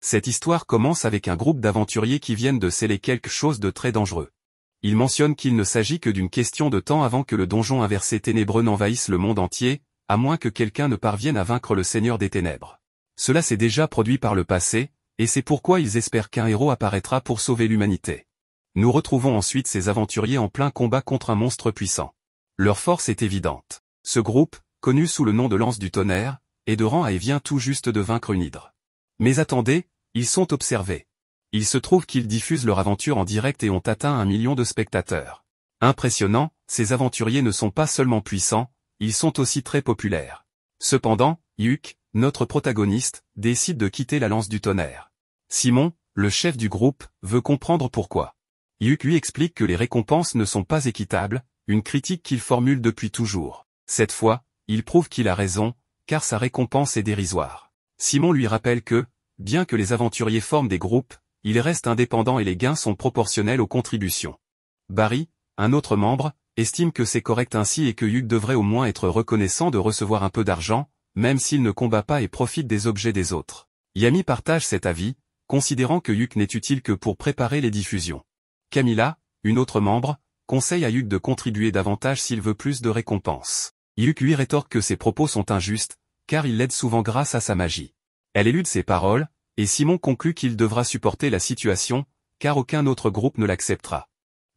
Cette histoire commence avec un groupe d'aventuriers qui viennent de sceller quelque chose de très dangereux. Ils mentionnent qu'il ne s'agit que d'une question de temps avant que le donjon inversé ténébreux n'envahisse le monde entier, à moins que quelqu'un ne parvienne à vaincre le Seigneur des Ténèbres. Cela s'est déjà produit par le passé, et c'est pourquoi ils espèrent qu'un héros apparaîtra pour sauver l'humanité. Nous retrouvons ensuite ces aventuriers en plein combat contre un monstre puissant. Leur force est évidente. Ce groupe, connu sous le nom de Lance du Tonnerre, est de rang A et vient tout juste de vaincre une hydre. Mais attendez, ils sont observés. Il se trouve qu'ils diffusent leur aventure en direct et ont atteint 1 million de spectateurs. Impressionnant, ces aventuriers ne sont pas seulement puissants, ils sont aussi très populaires. Cependant, Yuk, notre protagoniste, décide de quitter la Lance du Tonnerre. Simon, le chef du groupe, veut comprendre pourquoi. Yuk lui explique que les récompenses ne sont pas équitables, une critique qu'il formule depuis toujours. Cette fois, il prouve qu'il a raison, car sa récompense est dérisoire. Simon lui rappelle que, bien que les aventuriers forment des groupes, ils restent indépendants et les gains sont proportionnels aux contributions. Barry, un autre membre, estime que c'est correct ainsi et que Yuk devrait au moins être reconnaissant de recevoir un peu d'argent, même s'il ne combat pas et profite des objets des autres. Yami partage cet avis, considérant que Yuk n'est utile que pour préparer les diffusions. Camilla, une autre membre, conseille à Yuk de contribuer davantage s'il veut plus de récompenses. Yuk lui rétorque que ses propos sont injustes, car il l'aide souvent grâce à sa magie. Elle élude ses paroles, et Simon conclut qu'il devra supporter la situation, car aucun autre groupe ne l'acceptera.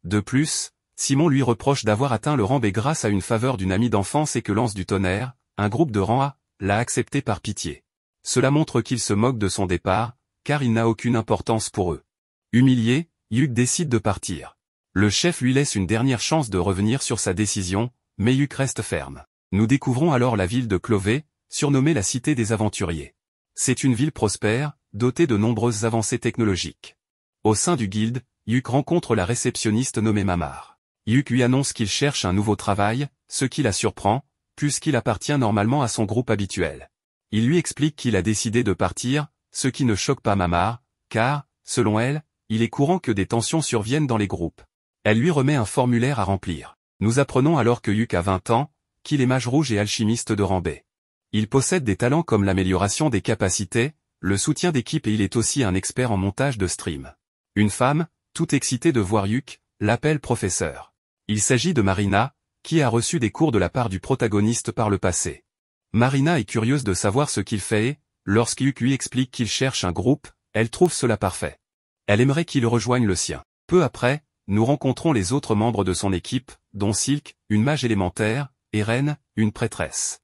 De plus, Simon lui reproche d'avoir atteint le rang B grâce à une faveur d'une amie d'enfance et que Lance du Tonnerre, un groupe de rang A, l'a accepté par pitié. Cela montre qu'il se moque de son départ, car il n'a aucune importance pour eux. Humilié, Yuk décide de partir. Le chef lui laisse une dernière chance de revenir sur sa décision, mais Yuk reste ferme. Nous découvrons alors la ville de Clovey, surnommée la Cité des Aventuriers. C'est une ville prospère, dotée de nombreuses avancées technologiques. Au sein du guilde, Yuk rencontre la réceptionniste nommée Mamar. Yuk lui annonce qu'il cherche un nouveau travail, ce qui la surprend, puisqu'il appartient normalement à son groupe habituel. Il lui explique qu'il a décidé de partir, ce qui ne choque pas Mamar, car, selon elle, il est courant que des tensions surviennent dans les groupes. Elle lui remet un formulaire à remplir. Nous apprenons alors que Yuk a 20 ans, qu'il est mage rouge et alchimiste de rang B. Il possède des talents comme l'amélioration des capacités, le soutien d'équipe et il est aussi un expert en montage de stream. Une femme, toute excitée de voir Yuk, l'appelle professeur. Il s'agit de Marina, qui a reçu des cours de la part du protagoniste par le passé. Marina est curieuse de savoir ce qu'il fait et, lorsque Yuk lui explique qu'il cherche un groupe, elle trouve cela parfait. Elle aimerait qu'il rejoigne le sien. Peu après, nous rencontrons les autres membres de son équipe, dont Silk, une mage élémentaire, et Ren, une prêtresse.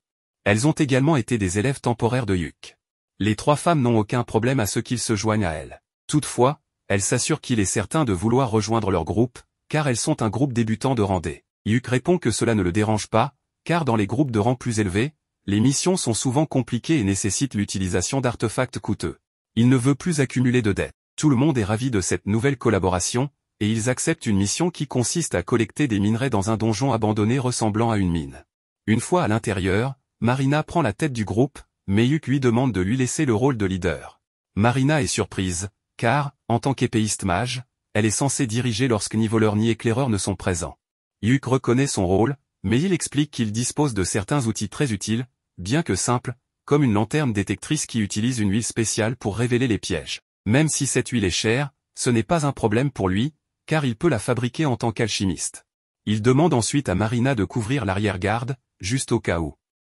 Elles ont également été des élèves temporaires de Yuk. Les 3 femmes n'ont aucun problème à ce qu'il se joigne à elles. Toutefois, elles s'assurent qu'il est certain de vouloir rejoindre leur groupe, car elles sont un groupe débutant de rang D. Yuk répond que cela ne le dérange pas, car dans les groupes de rang plus élevés, les missions sont souvent compliquées et nécessitent l'utilisation d'artefacts coûteux. Il ne veut plus accumuler de dettes. Tout le monde est ravi de cette nouvelle collaboration, et ils acceptent une mission qui consiste à collecter des minerais dans un donjon abandonné ressemblant à une mine. Une fois à l'intérieur, Marina prend la tête du groupe, mais Yuk lui demande de lui laisser le rôle de leader. Marina est surprise, car, en tant qu'épéiste mage, elle est censée diriger lorsque ni voleur ni éclaireur ne sont présents. Yuk reconnaît son rôle, mais il explique qu'il dispose de certains outils très utiles, bien que simples, comme une lanterne détectrice qui utilise une huile spéciale pour révéler les pièges. Même si cette huile est chère, ce n'est pas un problème pour lui, car il peut la fabriquer en tant qu'alchimiste. Il demande ensuite à Marina de couvrir l'arrière-garde, juste au cas où.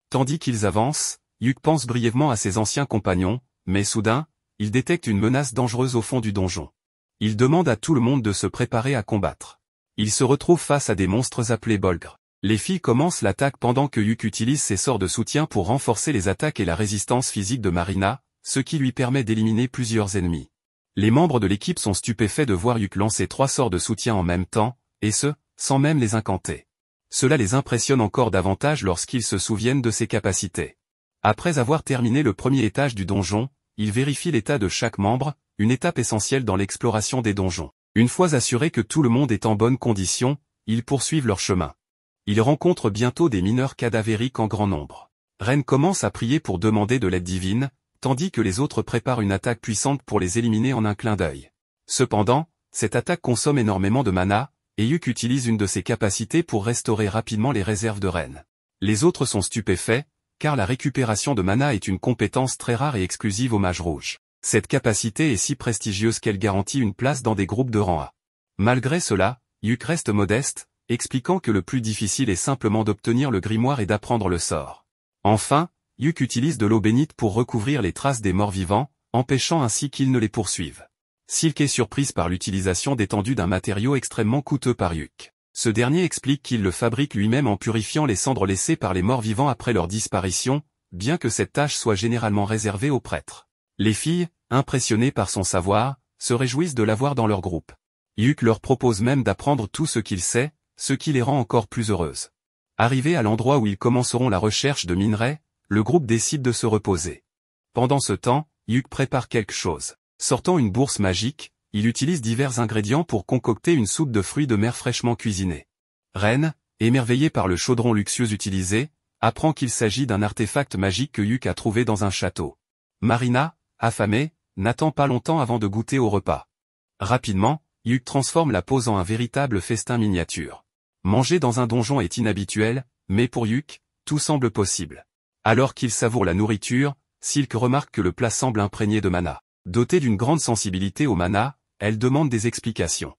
Tandis qu'ils avancent, Yuk pense brièvement à ses anciens compagnons, mais soudain, il détecte une menace dangereuse au fond du donjon. Il demande à tout le monde de se préparer à combattre. Il se retrouve face à des monstres appelés Bolgres. Les filles commencent l'attaque pendant que Yuk utilise ses sorts de soutien pour renforcer les attaques et la résistance physique de Marina, ce qui lui permet d'éliminer plusieurs ennemis. Les membres de l'équipe sont stupéfaits de voir Yuk lancer 3 sorts de soutien en même temps, et ce, sans même les incanter. Cela les impressionne encore davantage lorsqu'ils se souviennent de ses capacités. Après avoir terminé le premier étage du donjon, ils vérifient l'état de chaque membre, une étape essentielle dans l'exploration des donjons. Une fois assurés que tout le monde est en bonne condition, ils poursuivent leur chemin. Ils rencontrent bientôt des mineurs cadavériques en grand nombre. Ren commence à prier pour demander de l'aide divine, tandis que les autres préparent une attaque puissante pour les éliminer en un clin d'œil. Cependant, cette attaque consomme énormément de mana, et Yuk utilise une de ses capacités pour restaurer rapidement les réserves de Ren. Les autres sont stupéfaits, car la récupération de mana est une compétence très rare et exclusive aux mages rouges. Cette capacité est si prestigieuse qu'elle garantit une place dans des groupes de rang A. Malgré cela, Yuk reste modeste, expliquant que le plus difficile est simplement d'obtenir le grimoire et d'apprendre le sort. Enfin, Yuk utilise de l'eau bénite pour recouvrir les traces des morts vivants, empêchant ainsi qu'ils ne les poursuivent. Silk est surprise par l'utilisation d'étendues d'un matériau extrêmement coûteux par Yuk. Ce dernier explique qu'il le fabrique lui-même en purifiant les cendres laissées par les morts vivants après leur disparition, bien que cette tâche soit généralement réservée aux prêtres. Les filles, impressionnées par son savoir, se réjouissent de l'avoir dans leur groupe. Yuk leur propose même d'apprendre tout ce qu'il sait, ce qui les rend encore plus heureuses. Arrivés à l'endroit où ils commenceront la recherche de minerais, le groupe décide de se reposer. Pendant ce temps, Yuk prépare quelque chose. Sortant une bourse magique, il utilise divers ingrédients pour concocter une soupe de fruits de mer fraîchement cuisinée. Ren, émerveillé par le chaudron luxueux utilisé, apprend qu'il s'agit d'un artefact magique que Yuk a trouvé dans un château. Marina, affamée, n'attend pas longtemps avant de goûter au repas. Rapidement, Yuk transforme la pose en un véritable festin miniature. Manger dans un donjon est inhabituel, mais pour Yuk, tout semble possible. Alors qu'il savoure la nourriture, Silk remarque que le plat semble imprégné de mana. Dotée d'une grande sensibilité au mana, elle demande des explications.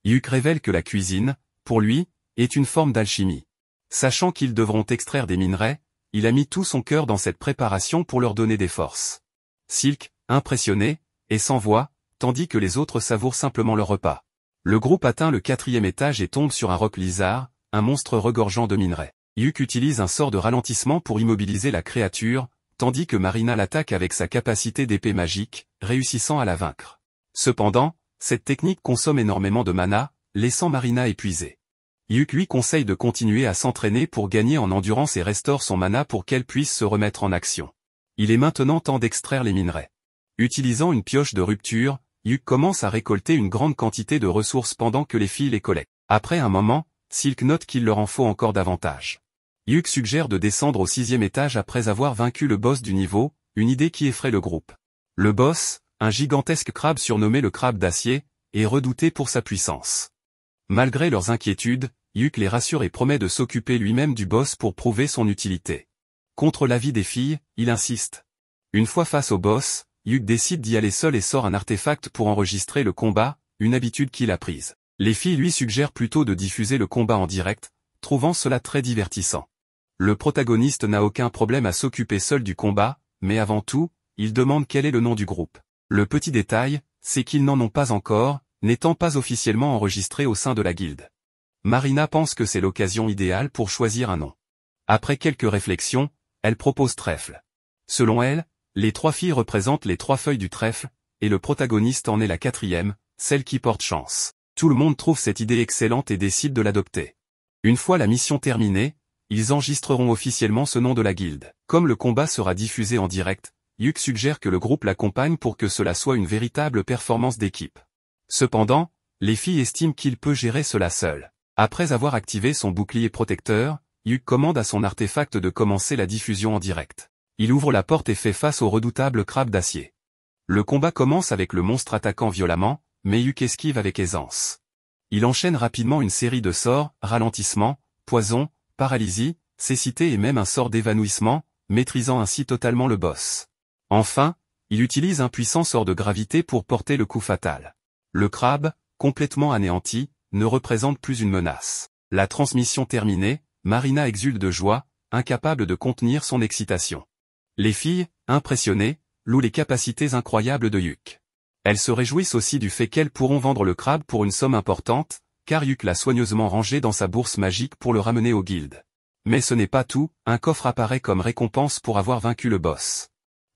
Yuk révèle que la cuisine, pour lui, est une forme d'alchimie. Sachant qu'ils devront extraire des minerais, il a mis tout son cœur dans cette préparation pour leur donner des forces. Silk, impressionné, est sans voix, tandis que les autres savourent simplement leur repas. Le groupe atteint le 4e étage et tombe sur un roc lizard, un monstre regorgeant de minerais. Yuk utilise un sort de ralentissement pour immobiliser la créature, tandis que Marina l'attaque avec sa capacité d'épée magique, réussissant à la vaincre. Cependant, cette technique consomme énormément de mana, laissant Marina épuisée. Yuk lui conseille de continuer à s'entraîner pour gagner en endurance et restaure son mana pour qu'elle puisse se remettre en action. Il est maintenant temps d'extraire les minerais. Utilisant une pioche de rupture, Yuk commence à récolter une grande quantité de ressources pendant que les filles les collectent. Après un moment, Silk note qu'il leur en faut encore davantage. Yuk suggère de descendre au 6e étage après avoir vaincu le boss du niveau, une idée qui effraie le groupe. Le boss, un gigantesque crabe surnommé le crabe d'acier, est redouté pour sa puissance. Malgré leurs inquiétudes, Yuk les rassure et promet de s'occuper lui-même du boss pour prouver son utilité. Contre l'avis des filles, il insiste. Une fois face au boss, Yuk décide d'y aller seul et sort un artefact pour enregistrer le combat, une habitude qu'il a prise. Les filles lui suggèrent plutôt de diffuser le combat en direct, trouvant cela très divertissant. Le protagoniste n'a aucun problème à s'occuper seul du combat, mais avant tout, il demande quel est le nom du groupe. Le petit détail, c'est qu'ils n'en ont pas encore, n'étant pas officiellement enregistrés au sein de la guilde. Marina pense que c'est l'occasion idéale pour choisir un nom. Après quelques réflexions, elle propose trèfle. Selon elle, les 3 filles représentent les 3 feuilles du trèfle, et le protagoniste en est la 4e, celle qui porte chance. Tout le monde trouve cette idée excellente et décide de l'adopter. Une fois la mission terminée, ils enregistreront officiellement ce nom de la guilde. Comme le combat sera diffusé en direct, Yuk suggère que le groupe l'accompagne pour que cela soit une véritable performance d'équipe. Cependant, les filles estiment qu'il peut gérer cela seul. Après avoir activé son bouclier protecteur, Yuk commande à son artefact de commencer la diffusion en direct. Il ouvre la porte et fait face au redoutable crabe d'acier. Le combat commence avec le monstre attaquant violemment, mais Yuk esquive avec aisance. Il enchaîne rapidement une série de sorts, ralentissement, poison, paralysie, cécité et même un sort d'évanouissement, maîtrisant ainsi totalement le boss. Enfin, il utilise un puissant sort de gravité pour porter le coup fatal. Le crabe, complètement anéanti, ne représente plus une menace. La transmission terminée, Marina exulte de joie, incapable de contenir son excitation. Les filles, impressionnées, louent les capacités incroyables de Yuk. Elles se réjouissent aussi du fait qu'elles pourront vendre le crabe pour une somme importante, car Yuk l'a soigneusement rangé dans sa bourse magique pour le ramener aux guildes. Mais ce n'est pas tout, un coffre apparaît comme récompense pour avoir vaincu le boss.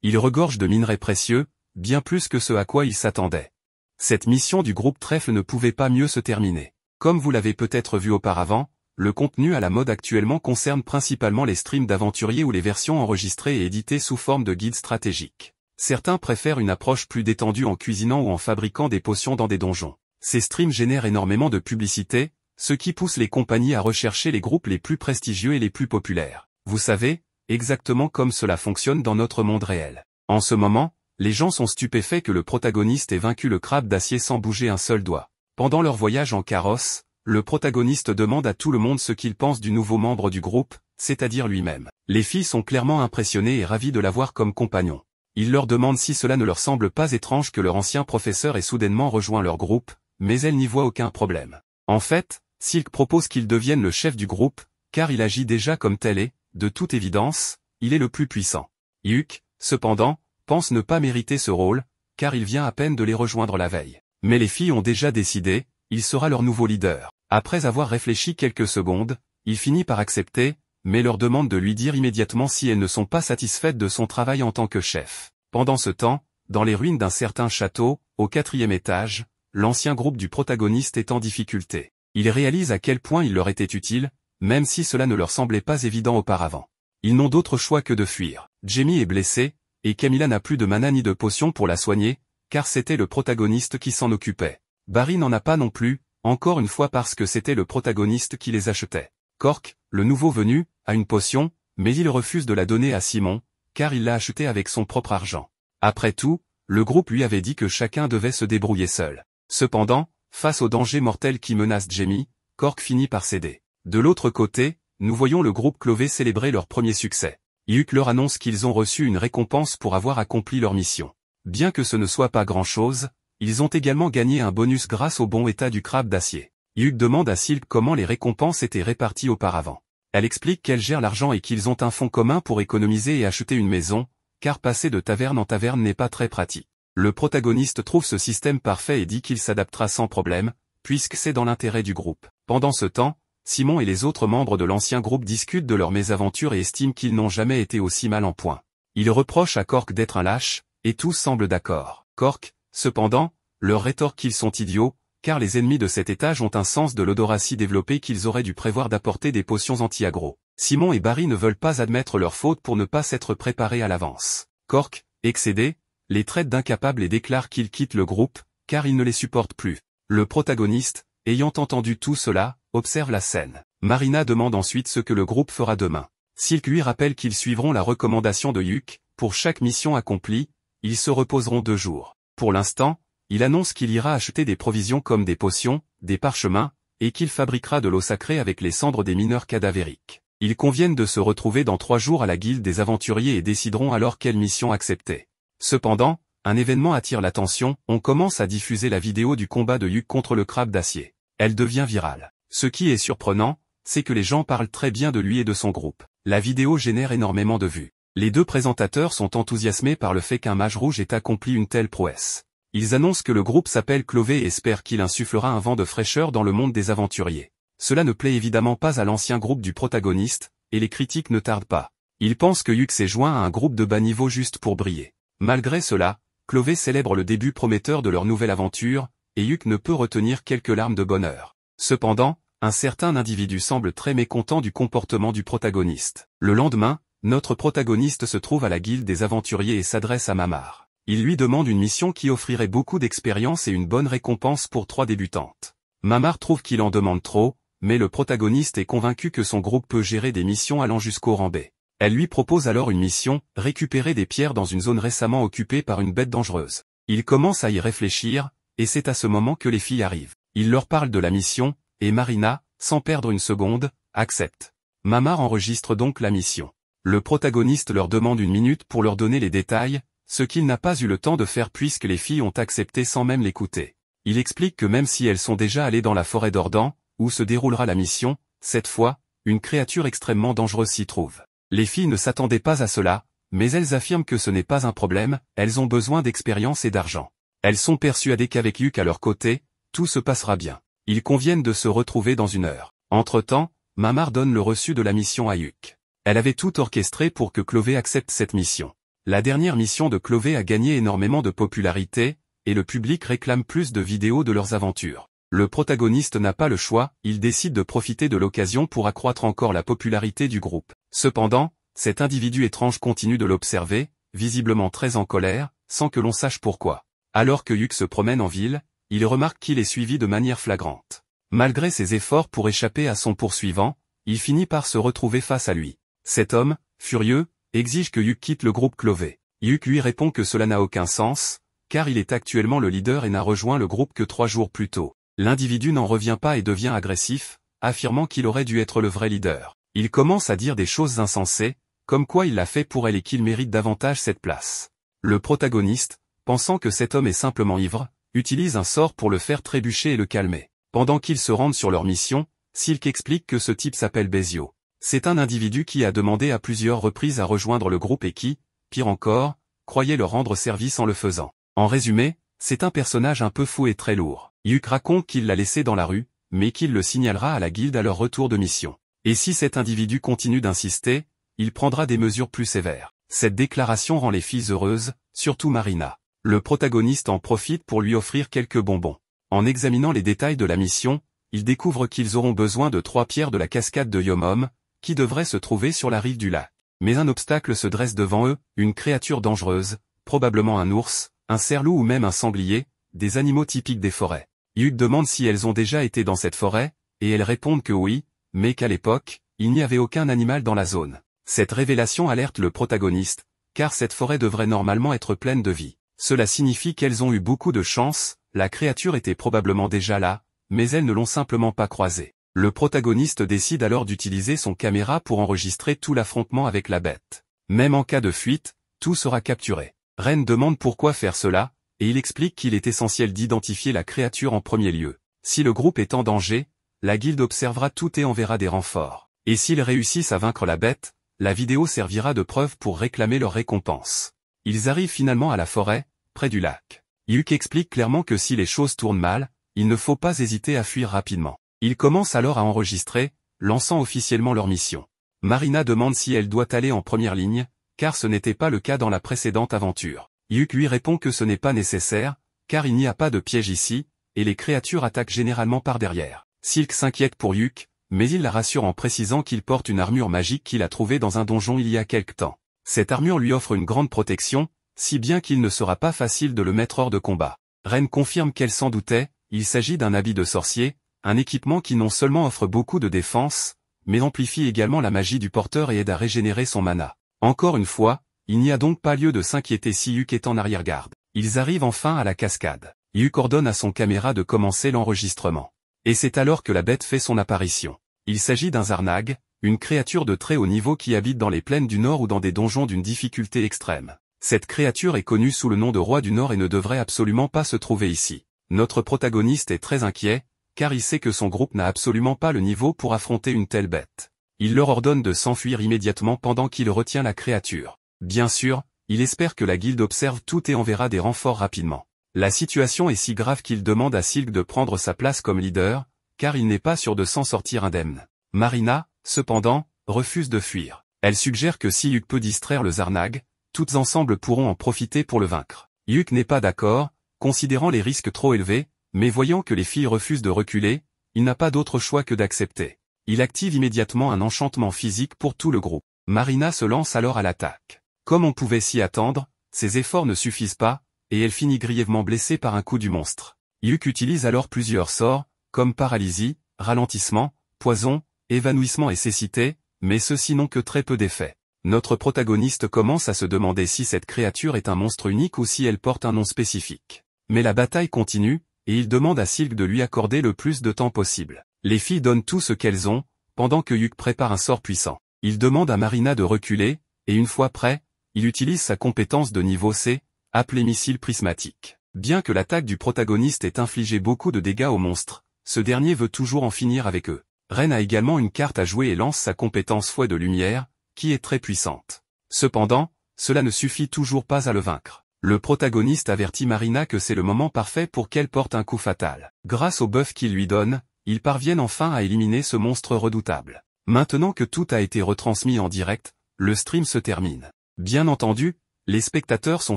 Il regorge de minerais précieux, bien plus que ce à quoi il s'attendait. Cette mission du groupe Trèfle ne pouvait pas mieux se terminer. Comme vous l'avez peut-être vu auparavant, le contenu à la mode actuellement concerne principalement les streams d'aventuriers ou les versions enregistrées et éditées sous forme de guides stratégiques. Certains préfèrent une approche plus détendue en cuisinant ou en fabriquant des potions dans des donjons. Ces streams génèrent énormément de publicité, ce qui pousse les compagnies à rechercher les groupes les plus prestigieux et les plus populaires. Vous savez, exactement comme cela fonctionne dans notre monde réel. En ce moment, les gens sont stupéfaits que le protagoniste ait vaincu le crabe d'acier sans bouger un seul doigt. Pendant leur voyage en carrosse, le protagoniste demande à tout le monde ce qu'il pense du nouveau membre du groupe, c'est-à-dire lui-même. Les filles sont clairement impressionnées et ravies de l'avoir comme compagnon. Il leur demande si cela ne leur semble pas étrange que leur ancien professeur ait soudainement rejoint leur groupe, mais elle n'y voit aucun problème. En fait, Silk propose qu'il devienne le chef du groupe, car il agit déjà comme tel et, de toute évidence, il est le plus puissant. Hyuk, cependant, pense ne pas mériter ce rôle, car il vient à peine de les rejoindre la veille. Mais les filles ont déjà décidé, il sera leur nouveau leader. Après avoir réfléchi quelques secondes, il finit par accepter, mais leur demande de lui dire immédiatement si elles ne sont pas satisfaites de son travail en tant que chef. Pendant ce temps, dans les ruines d'un certain château, au 4e étage, l'ancien groupe du protagoniste est en difficulté. Ils réalisent à quel point il leur était utile, même si cela ne leur semblait pas évident auparavant. Ils n'ont d'autre choix que de fuir. Jamie est blessée, et Camilla n'a plus de mana ni de potion pour la soigner, car c'était le protagoniste qui s'en occupait. Barry n'en a pas non plus, encore une fois parce que c'était le protagoniste qui les achetait. Cork, le nouveau venu, a une potion, mais il refuse de la donner à Simon, car il l'a achetée avec son propre argent. Après tout, le groupe lui avait dit que chacun devait se débrouiller seul. Cependant, face au danger mortel qui menace Jamie, Cork finit par céder. De l'autre côté, nous voyons le groupe Clové célébrer leur premier succès. Hyuk leur annonce qu'ils ont reçu une récompense pour avoir accompli leur mission. Bien que ce ne soit pas grand-chose, ils ont également gagné un bonus grâce au bon état du crabe d'acier. Hyuk demande à Silk comment les récompenses étaient réparties auparavant. Elle explique qu'elle gère l'argent et qu'ils ont un fonds commun pour économiser et acheter une maison, car passer de taverne en taverne n'est pas très pratique. Le protagoniste trouve ce système parfait et dit qu'il s'adaptera sans problème, puisque c'est dans l'intérêt du groupe. Pendant ce temps, Simon et les autres membres de l'ancien groupe discutent de leurs mésaventures et estiment qu'ils n'ont jamais été aussi mal en point. Ils reprochent à Cork d'être un lâche, et tous semblent d'accord. Cork, cependant, leur rétorque qu'ils sont idiots, car les ennemis de cet étage ont un sens de l'odorat si développé qu'ils auraient dû prévoir d'apporter des potions anti-aggro. Simon et Barry ne veulent pas admettre leur faute pour ne pas s'être préparés à l'avance. Cork, excédé, les traite d'incapables et déclare qu'ils quittent le groupe, car ils ne les supportent plus. Le protagoniste, ayant entendu tout cela, observe la scène. Marina demande ensuite ce que le groupe fera demain. Silk lui rappelle qu'ils suivront la recommandation de Hyuk, pour chaque mission accomplie, ils se reposeront 2 jours. Pour l'instant, il annonce qu'il ira acheter des provisions comme des potions, des parchemins, et qu'il fabriquera de l'eau sacrée avec les cendres des mineurs cadavériques. Ils conviennent de se retrouver dans 3 jours à la guilde des aventuriers et décideront alors quelle mission accepter. Cependant, un événement attire l'attention, on commence à diffuser la vidéo du combat de Hyuk contre le crabe d'acier. Elle devient virale. Ce qui est surprenant, c'est que les gens parlent très bien de lui et de son groupe. La vidéo génère énormément de vues. Les 2 présentateurs sont enthousiasmés par le fait qu'un mage rouge ait accompli une telle prouesse. Ils annoncent que le groupe s'appelle Clové et espèrent qu'il insufflera un vent de fraîcheur dans le monde des aventuriers. Cela ne plaît évidemment pas à l'ancien groupe du protagoniste, et les critiques ne tardent pas. Ils pensent que Hyuk s'est joint à un groupe de bas niveau juste pour briller. Malgré cela, Clové célèbre le début prometteur de leur nouvelle aventure, et Hyuk ne peut retenir quelques larmes de bonheur. Cependant, un certain individu semble très mécontent du comportement du protagoniste. Le lendemain, notre protagoniste se trouve à la guilde des aventuriers et s'adresse à Mamar. Il lui demande une mission qui offrirait beaucoup d'expérience et une bonne récompense pour 3 débutantes. Mamar trouve qu'il en demande trop, mais le protagoniste est convaincu que son groupe peut gérer des missions allant jusqu'au rang B. Elle lui propose alors une mission, récupérer des pierres dans une zone récemment occupée par une bête dangereuse. Il commence à y réfléchir, et c'est à ce moment que les filles arrivent. Il leur parle de la mission, et Marina, sans perdre une seconde, accepte. Mamar enregistre donc la mission. Le protagoniste leur demande 1 minute pour leur donner les détails, ce qu'il n'a pas eu le temps de faire puisque les filles ont accepté sans même l'écouter. Il explique que même si elles sont déjà allées dans la forêt d'Ordan, où se déroulera la mission, cette fois, une créature extrêmement dangereuse s'y trouve. Les filles ne s'attendaient pas à cela, mais elles affirment que ce n'est pas un problème, elles ont besoin d'expérience et d'argent. Elles sont persuadées qu'avec Hyuk à leur côté, tout se passera bien. Ils conviennent de se retrouver dans 1 heure. Entre-temps, Mamar donne le reçu de la mission à Hyuk. Elle avait tout orchestré pour que Clové accepte cette mission. La dernière mission de Clové a gagné énormément de popularité, et le public réclame plus de vidéos de leurs aventures. Le protagoniste n'a pas le choix, il décide de profiter de l'occasion pour accroître encore la popularité du groupe. Cependant, cet individu étrange continue de l'observer, visiblement très en colère, sans que l'on sache pourquoi. Alors que Hyuk se promène en ville, il remarque qu'il est suivi de manière flagrante. Malgré ses efforts pour échapper à son poursuivant, il finit par se retrouver face à lui. Cet homme, furieux, exige que Hyuk quitte le groupe Clové. Hyuk lui répond que cela n'a aucun sens, car il est actuellement le leader et n'a rejoint le groupe que 3 jours plus tôt. L'individu n'en revient pas et devient agressif, affirmant qu'il aurait dû être le vrai leader. Il commence à dire des choses insensées, comme quoi il l'a fait pour elle et qu'il mérite davantage cette place. Le protagoniste, pensant que cet homme est simplement ivre, utilise un sort pour le faire trébucher et le calmer. Pendant qu'ils se rendent sur leur mission, Silk explique que ce type s'appelle Bezio. C'est un individu qui a demandé à plusieurs reprises à rejoindre le groupe et qui, pire encore, croyait leur rendre service en le faisant. En résumé, c'est un personnage un peu fou et très lourd. Yuk raconte qu'il l'a laissé dans la rue, mais qu'il le signalera à la guilde à leur retour de mission. Et si cet individu continue d'insister, il prendra des mesures plus sévères. Cette déclaration rend les filles heureuses, surtout Marina. Le protagoniste en profite pour lui offrir quelques bonbons. En examinant les détails de la mission, il découvre qu'ils auront besoin de 3 pierres de la cascade de Yomom, qui devrait se trouver sur la rive du lac. Mais un obstacle se dresse devant eux, une créature dangereuse, probablement un ours, un cerf-loup ou même un sanglier, des animaux typiques des forêts. Yuk demande si elles ont déjà été dans cette forêt, et elles répondent que oui, mais qu'à l'époque, il n'y avait aucun animal dans la zone. Cette révélation alerte le protagoniste, car cette forêt devrait normalement être pleine de vie. Cela signifie qu'elles ont eu beaucoup de chance, la créature était probablement déjà là, mais elles ne l'ont simplement pas croisée. Le protagoniste décide alors d'utiliser son caméra pour enregistrer tout l'affrontement avec la bête. Même en cas de fuite, tout sera capturé. Ren demande pourquoi faire cela, et il explique qu'il est essentiel d'identifier la créature en premier lieu. Si le groupe est en danger, la guilde observera tout et enverra des renforts. Et s'ils réussissent à vaincre la bête, la vidéo servira de preuve pour réclamer leur récompense. Ils arrivent finalement à la forêt, près du lac. Yuk explique clairement que si les choses tournent mal, il ne faut pas hésiter à fuir rapidement. Ils commencent alors à enregistrer, lançant officiellement leur mission. Marina demande si elle doit aller en première ligne, car ce n'était pas le cas dans la précédente aventure. Yuk lui répond que ce n'est pas nécessaire, car il n'y a pas de piège ici, et les créatures attaquent généralement par derrière. Silk s'inquiète pour Yuk, mais il la rassure en précisant qu'il porte une armure magique qu'il a trouvée dans un donjon il y a quelque temps. Cette armure lui offre une grande protection, si bien qu'il ne sera pas facile de le mettre hors de combat. Ren confirme qu'elle s'en doutait, il s'agit d'un habit de sorcier, un équipement qui non seulement offre beaucoup de défense, mais amplifie également la magie du porteur et aide à régénérer son mana. Encore une fois, il n'y a donc pas lieu de s'inquiéter si Yuk est en arrière-garde. Ils arrivent enfin à la cascade. Yuk ordonne à son caméra de commencer l'enregistrement. Et c'est alors que la bête fait son apparition. Il s'agit d'un Zarnag, une créature de très haut niveau qui habite dans les plaines du Nord ou dans des donjons d'une difficulté extrême. Cette créature est connue sous le nom de Roi du Nord et ne devrait absolument pas se trouver ici. Notre protagoniste est très inquiet, car il sait que son groupe n'a absolument pas le niveau pour affronter une telle bête. Il leur ordonne de s'enfuir immédiatement pendant qu'il retient la créature. Bien sûr, il espère que la guilde observe tout et enverra des renforts rapidement. La situation est si grave qu'il demande à Silk de prendre sa place comme leader, car il n'est pas sûr de s'en sortir indemne. Marina, cependant, refuse de fuir. Elle suggère que si Yuk peut distraire le Zarnag, toutes ensemble pourront en profiter pour le vaincre. Yuk n'est pas d'accord, considérant les risques trop élevés, mais voyant que les filles refusent de reculer, il n'a pas d'autre choix que d'accepter. Il active immédiatement un enchantement physique pour tout le groupe. Marina se lance alors à l'attaque. Comme on pouvait s'y attendre, ses efforts ne suffisent pas, et elle finit grièvement blessée par un coup du monstre. Yuk utilise alors plusieurs sorts, comme paralysie, ralentissement, poison, évanouissement et cécité, mais ceux-ci n'ont que très peu d'effet. Notre protagoniste commence à se demander si cette créature est un monstre unique ou si elle porte un nom spécifique. Mais la bataille continue, et il demande à Silk de lui accorder le plus de temps possible. Les filles donnent tout ce qu'elles ont, pendant que Yuk prépare un sort puissant. Il demande à Marina de reculer, et une fois prêt, il utilise sa compétence de niveau C, appelée missile prismatique. Bien que l'attaque du protagoniste ait infligé beaucoup de dégâts au monstre, ce dernier veut toujours en finir avec eux. Ren a également une carte à jouer et lance sa compétence fouet de lumière, qui est très puissante. Cependant, cela ne suffit toujours pas à le vaincre. Le protagoniste avertit Marina que c'est le moment parfait pour qu'elle porte un coup fatal. Grâce au buff qu'il lui donne, ils parviennent enfin à éliminer ce monstre redoutable. Maintenant que tout a été retransmis en direct, le stream se termine. Bien entendu, les spectateurs sont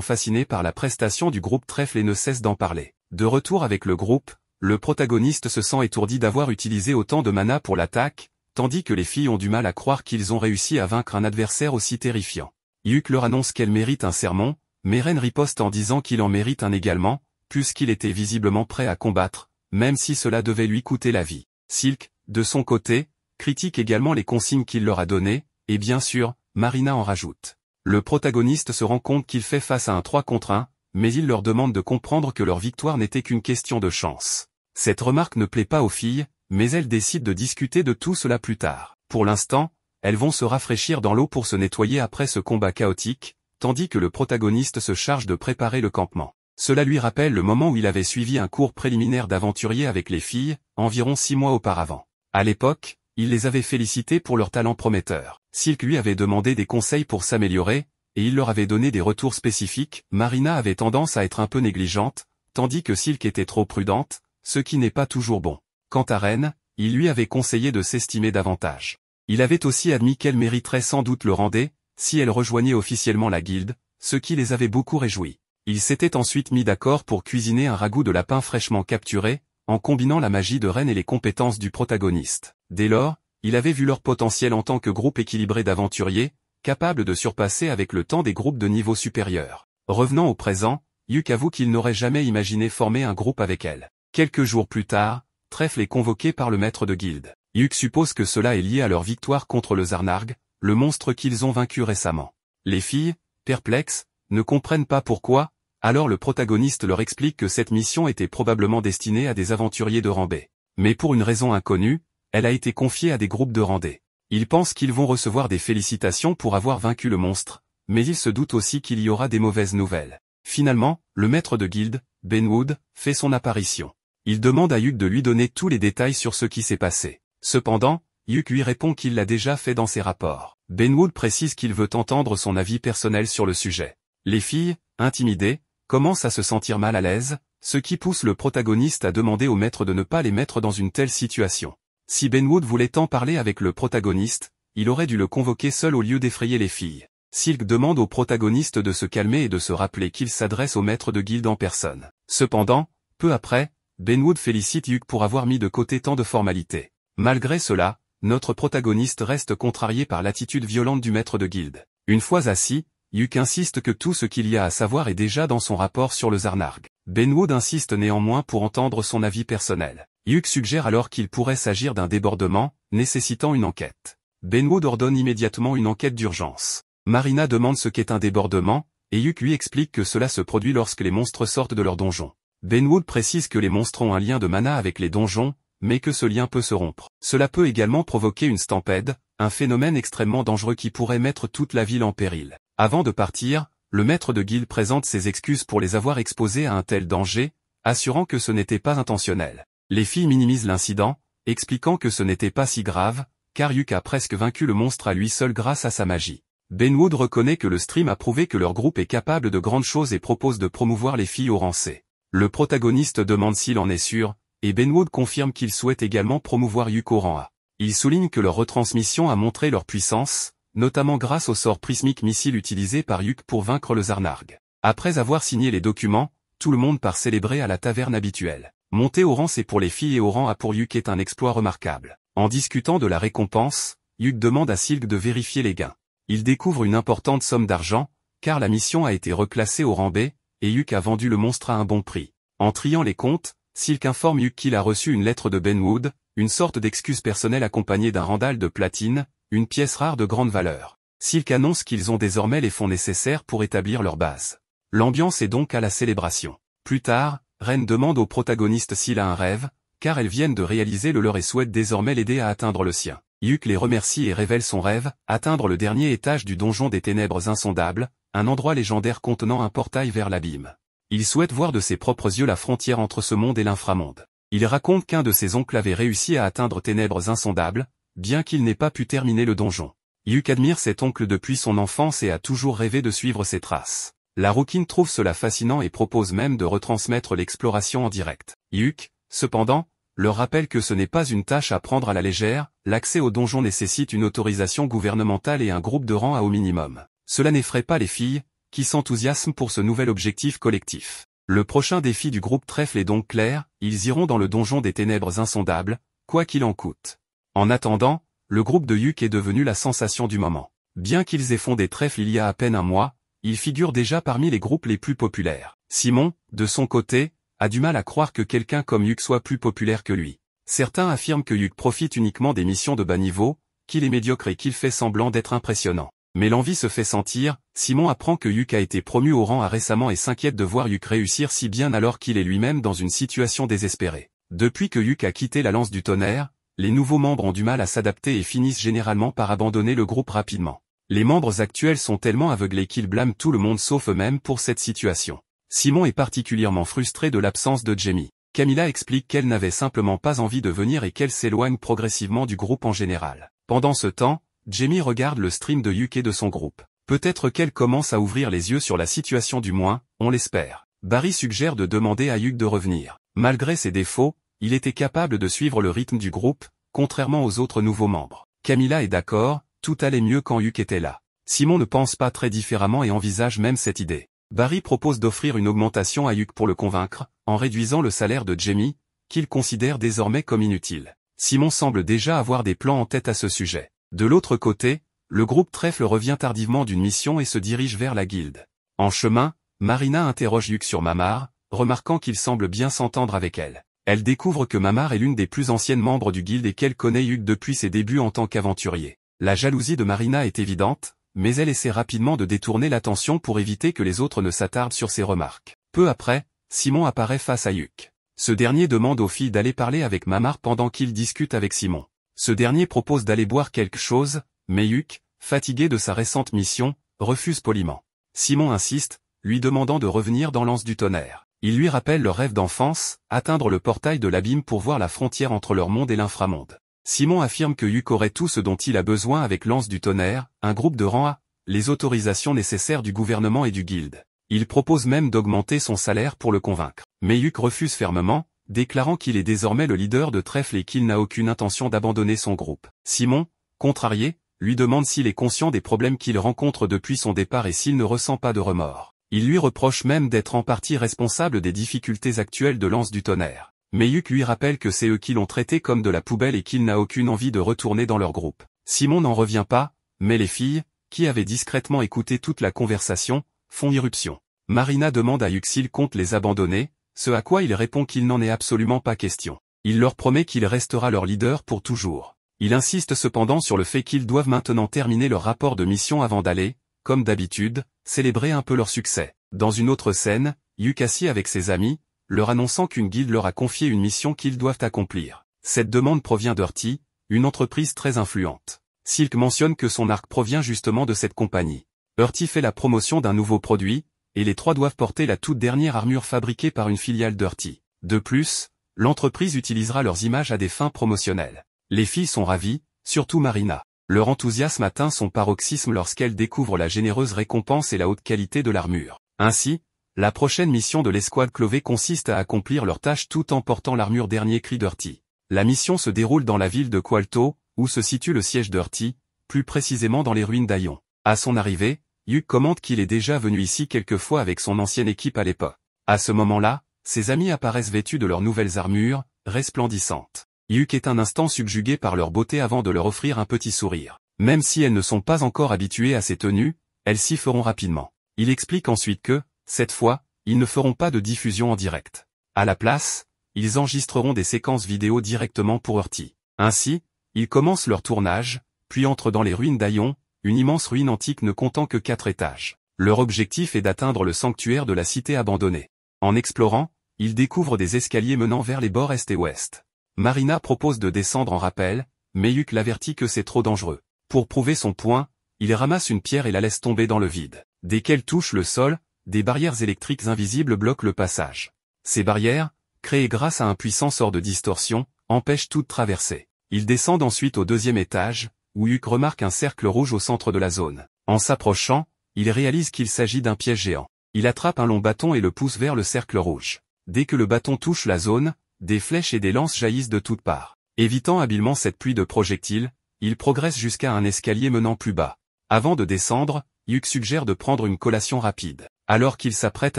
fascinés par la prestation du groupe Trèfle et ne cessent d'en parler. De retour avec le groupe, le protagoniste se sent étourdi d'avoir utilisé autant de mana pour l'attaque, tandis que les filles ont du mal à croire qu'ils ont réussi à vaincre un adversaire aussi terrifiant. Yuk leur annonce qu'elle mérite un sermon, mais Ren riposte en disant qu'il en mérite un également, puisqu'il était visiblement prêt à combattre, même si cela devait lui coûter la vie. Silk, de son côté, critique également les consignes qu'il leur a données, et bien sûr, Marina en rajoute. Le protagoniste se rend compte qu'il fait face à un 3 contre 1, mais il leur demande de comprendre que leur victoire n'était qu'une question de chance. Cette remarque ne plaît pas aux filles, mais elles décident de discuter de tout cela plus tard. Pour l'instant, elles vont se rafraîchir dans l'eau pour se nettoyer après ce combat chaotique, tandis que le protagoniste se charge de préparer le campement. Cela lui rappelle le moment où il avait suivi un cours préliminaire d'aventurier avec les filles, environ 6 mois auparavant. À l'époque, il les avait félicités pour leur talent prometteur. Silk lui avait demandé des conseils pour s'améliorer, et il leur avait donné des retours spécifiques. Marina avait tendance à être un peu négligente, tandis que Silk était trop prudente, ce qui n'est pas toujours bon. Quant à Ren, il lui avait conseillé de s'estimer davantage. Il avait aussi admis qu'elle mériterait sans doute le rendez, si elle rejoignait officiellement la guilde, ce qui les avait beaucoup réjouis. Ils s'étaient ensuite mis d'accord pour cuisiner un ragoût de lapin fraîchement capturé, en combinant la magie de Ren et les compétences du protagoniste. Dès lors, il avait vu leur potentiel en tant que groupe équilibré d'aventuriers, capable de surpasser avec le temps des groupes de niveau supérieur. Revenant au présent, Yuk avoue qu'il n'aurait jamais imaginé former un groupe avec elle. Quelques jours plus tard, Trèfle est convoqué par le maître de guilde. Yuk suppose que cela est lié à leur victoire contre le Zarnarg, le monstre qu'ils ont vaincu récemment. Les filles, perplexes, ne comprennent pas pourquoi, alors le protagoniste leur explique que cette mission était probablement destinée à des aventuriers de rang B. Mais pour une raison inconnue, elle a été confiée à des groupes de rang D. Ils pensent qu'ils vont recevoir des félicitations pour avoir vaincu le monstre, mais ils se doutent aussi qu'il y aura des mauvaises nouvelles. Finalement, le maître de guilde, Benwood, fait son apparition. Il demande à Yuk de lui donner tous les détails sur ce qui s'est passé. Cependant, Yuk lui répond qu'il l'a déjà fait dans ses rapports. Benwood précise qu'il veut entendre son avis personnel sur le sujet. Les filles, intimidées, commencent à se sentir mal à l'aise, ce qui pousse le protagoniste à demander au maître de ne pas les mettre dans une telle situation. Si Benwood voulait tant parler avec le protagoniste, il aurait dû le convoquer seul au lieu d'effrayer les filles. Silk demande au protagoniste de se calmer et de se rappeler qu'il s'adresse au maître de guilde en personne. Cependant, peu après, Benwood félicite Yuk pour avoir mis de côté tant de formalités. Malgré cela, notre protagoniste reste contrarié par l'attitude violente du maître de guilde. Une fois assis, Yuk insiste que tout ce qu'il y a à savoir est déjà dans son rapport sur le Zarnarg. Benwood insiste néanmoins pour entendre son avis personnel. Yuk suggère alors qu'il pourrait s'agir d'un débordement, nécessitant une enquête. Benwood ordonne immédiatement une enquête d'urgence. Marina demande ce qu'est un débordement, et Yuk lui explique que cela se produit lorsque les monstres sortent de leur donjon. Benwood précise que les monstres ont un lien de mana avec les donjons, mais que ce lien peut se rompre. Cela peut également provoquer une stampede, un phénomène extrêmement dangereux qui pourrait mettre toute la ville en péril. Avant de partir, le maître de guilde présente ses excuses pour les avoir exposés à un tel danger, assurant que ce n'était pas intentionnel. Les filles minimisent l'incident, expliquant que ce n'était pas si grave, car Yuk a presque vaincu le monstre à lui seul grâce à sa magie. Benwood reconnaît que le stream a prouvé que leur groupe est capable de grandes choses et propose de promouvoir les filles au rang C. Le protagoniste demande s'il en est sûr, et Benwood confirme qu'il souhaite également promouvoir Yuk au rang A. Il souligne que leur retransmission a montré leur puissance, notamment grâce au sort prismique missile utilisé par Yuk pour vaincre le Zarnarg. Après avoir signé les documents, tout le monde part célébrer à la taverne habituelle. Monter au rang C pour les filles et au rang A pour Yuk est un exploit remarquable. En discutant de la récompense, Yuk demande à Silk de vérifier les gains. Il découvre une importante somme d'argent, car la mission a été reclassée au rang B, et Yuk a vendu le monstre à un bon prix. En triant les comptes, Silk informe Yuk qu'il a reçu une lettre de Benwood, une sorte d'excuse personnelle accompagnée d'un randal de platine, une pièce rare de grande valeur. Silk annonce qu'ils ont désormais les fonds nécessaires pour établir leur base. L'ambiance est donc à la célébration. Plus tard, Ren demande au protagoniste s'il a un rêve, car elles viennent de réaliser le leur et souhaitent désormais l'aider à atteindre le sien. Yuk les remercie et révèle son rêve, atteindre le dernier étage du donjon des ténèbres insondables, un endroit légendaire contenant un portail vers l'abîme. Il souhaite voir de ses propres yeux la frontière entre ce monde et l'inframonde. Il raconte qu'un de ses oncles avait réussi à atteindre ténèbres insondables, bien qu'il n'ait pas pu terminer le donjon. Yuk admire cet oncle depuis son enfance et a toujours rêvé de suivre ses traces. La rouquine trouve cela fascinant et propose même de retransmettre l'exploration en direct. Yuk, cependant, leur rappelle que ce n'est pas une tâche à prendre à la légère, l'accès au donjon nécessite une autorisation gouvernementale et un groupe de rang A au minimum. Cela n'effraie pas les filles, qui s'enthousiasment pour ce nouvel objectif collectif. Le prochain défi du groupe Trèfle est donc clair, ils iront dans le donjon des ténèbres insondables, quoi qu'il en coûte. En attendant, le groupe de Yuk est devenu la sensation du moment. Bien qu'ils aient fondé Trèfle il y a à peine un mois, ils figurent déjà parmi les groupes les plus populaires. Simon, de son côté, a du mal à croire que quelqu'un comme Yuk soit plus populaire que lui. Certains affirment que Yuk profite uniquement des missions de bas niveau, qu'il est médiocre et qu'il fait semblant d'être impressionnant. Mais l'envie se fait sentir, Simon apprend que Yuk a été promu au rang A récemment et s'inquiète de voir Yuk réussir si bien alors qu'il est lui-même dans une situation désespérée. Depuis que Yuk a quitté la lance du tonnerre, les nouveaux membres ont du mal à s'adapter et finissent généralement par abandonner le groupe rapidement. Les membres actuels sont tellement aveuglés qu'ils blâment tout le monde sauf eux-mêmes pour cette situation. Simon est particulièrement frustré de l'absence de Jamie. Camilla explique qu'elle n'avait simplement pas envie de venir et qu'elle s'éloigne progressivement du groupe en général. Pendant ce temps, Jamie regarde le stream de Yuk et de son groupe. Peut-être qu'elle commence à ouvrir les yeux sur la situation du moins, on l'espère. Barry suggère de demander à Yuk de revenir. Malgré ses défauts, il était capable de suivre le rythme du groupe, contrairement aux autres nouveaux membres. Camilla est d'accord, tout allait mieux quand Yuk était là. Simon ne pense pas très différemment et envisage même cette idée. Barry propose d'offrir une augmentation à Yuk pour le convaincre, en réduisant le salaire de Jamie, qu'il considère désormais comme inutile. Simon semble déjà avoir des plans en tête à ce sujet. De l'autre côté, le groupe Trèfle revient tardivement d'une mission et se dirige vers la guilde. En chemin, Marina interroge Yuk sur Mamar, remarquant qu'il semble bien s'entendre avec elle. Elle découvre que Mamar est l'une des plus anciennes membres du guilde et qu'elle connaît Yuk depuis ses débuts en tant qu'aventurier. La jalousie de Marina est évidente, mais elle essaie rapidement de détourner l'attention pour éviter que les autres ne s'attardent sur ses remarques. Peu après, Simon apparaît face à Yuk. Ce dernier demande aux filles d'aller parler avec Mamar pendant qu'il discute avec Simon. Ce dernier propose d'aller boire quelque chose, mais Yuk, fatigué de sa récente mission, refuse poliment. Simon insiste, lui demandant de revenir dans l'anse du tonnerre. Il lui rappelle leur rêve d'enfance, atteindre le portail de l'abîme pour voir la frontière entre leur monde et l'inframonde. Simon affirme que Yuk aurait tout ce dont il a besoin avec l'anse du tonnerre, un groupe de rang A, les autorisations nécessaires du gouvernement et du guilde. Il propose même d'augmenter son salaire pour le convaincre. Mais Yuk refuse fermement, déclarant qu'il est désormais le leader de Trèfle et qu'il n'a aucune intention d'abandonner son groupe. Simon, contrarié, lui demande s'il est conscient des problèmes qu'il rencontre depuis son départ et s'il ne ressent pas de remords. Il lui reproche même d'être en partie responsable des difficultés actuelles de l'anse du tonnerre. Mais Yuk lui rappelle que c'est eux qui l'ont traité comme de la poubelle et qu'il n'a aucune envie de retourner dans leur groupe. Simon n'en revient pas, mais les filles, qui avaient discrètement écouté toute la conversation, font irruption. Marina demande à Yuk s'il compte les abandonner, ce à quoi il répond qu'il n'en est absolument pas question. Il leur promet qu'il restera leur leader pour toujours. Il insiste cependant sur le fait qu'ils doivent maintenant terminer leur rapport de mission avant d'aller, comme d'habitude, célébrer un peu leur succès. Dans une autre scène, Yuk assis avec ses amis, leur annonçant qu'une guilde leur a confié une mission qu'ils doivent accomplir. Cette demande provient d'Hurty, une entreprise très influente. Silk mentionne que son arc provient justement de cette compagnie. Hurty fait la promotion d'un nouveau produit, et les trois doivent porter la toute dernière armure fabriquée par une filiale d'Hurty. De plus, l'entreprise utilisera leurs images à des fins promotionnelles. Les filles sont ravies, surtout Marina. Leur enthousiasme atteint son paroxysme lorsqu'elle découvre la généreuse récompense et la haute qualité de l'armure. Ainsi, la prochaine mission de l'escouade Clovey consiste à accomplir leur tâche tout en portant l'armure dernier cri d'Hurty. La mission se déroule dans la ville de Qualto, où se situe le siège d'Hurty, plus précisément dans les ruines d'Aion. À son arrivée, Yuk commente qu'il est déjà venu ici quelques fois avec son ancienne équipe à l'époque. À ce moment-là, ses amis apparaissent vêtus de leurs nouvelles armures, resplendissantes. Yuk est un instant subjugué par leur beauté avant de leur offrir un petit sourire. Même si elles ne sont pas encore habituées à ces tenues, elles s'y feront rapidement. Il explique ensuite que, cette fois, ils ne feront pas de diffusion en direct. À la place, ils enregistreront des séquences vidéo directement pour Hurty. Ainsi, ils commencent leur tournage, puis entrent dans les ruines d'Aion, une immense ruine antique ne comptant que 4 étages. Leur objectif est d'atteindre le sanctuaire de la cité abandonnée. En explorant, ils découvrent des escaliers menant vers les bords est et ouest. Marina propose de descendre en rappel, mais Yuk l'avertit que c'est trop dangereux. Pour prouver son point, il ramasse une pierre et la laisse tomber dans le vide. Dès qu'elle touche le sol, des barrières électriques invisibles bloquent le passage. Ces barrières, créées grâce à un puissant sort de distorsion, empêchent toute traversée. Ils descendent ensuite au 2e étage, où Yuk remarque un cercle rouge au centre de la zone. En s'approchant, il réalise qu'il s'agit d'un piège géant. Il attrape un long bâton et le pousse vers le cercle rouge. Dès que le bâton touche la zone, des flèches et des lances jaillissent de toutes parts. Évitant habilement cette pluie de projectiles, il progresse jusqu'à un escalier menant plus bas. Avant de descendre, Yuk suggère de prendre une collation rapide. Alors qu'ils s'apprêtent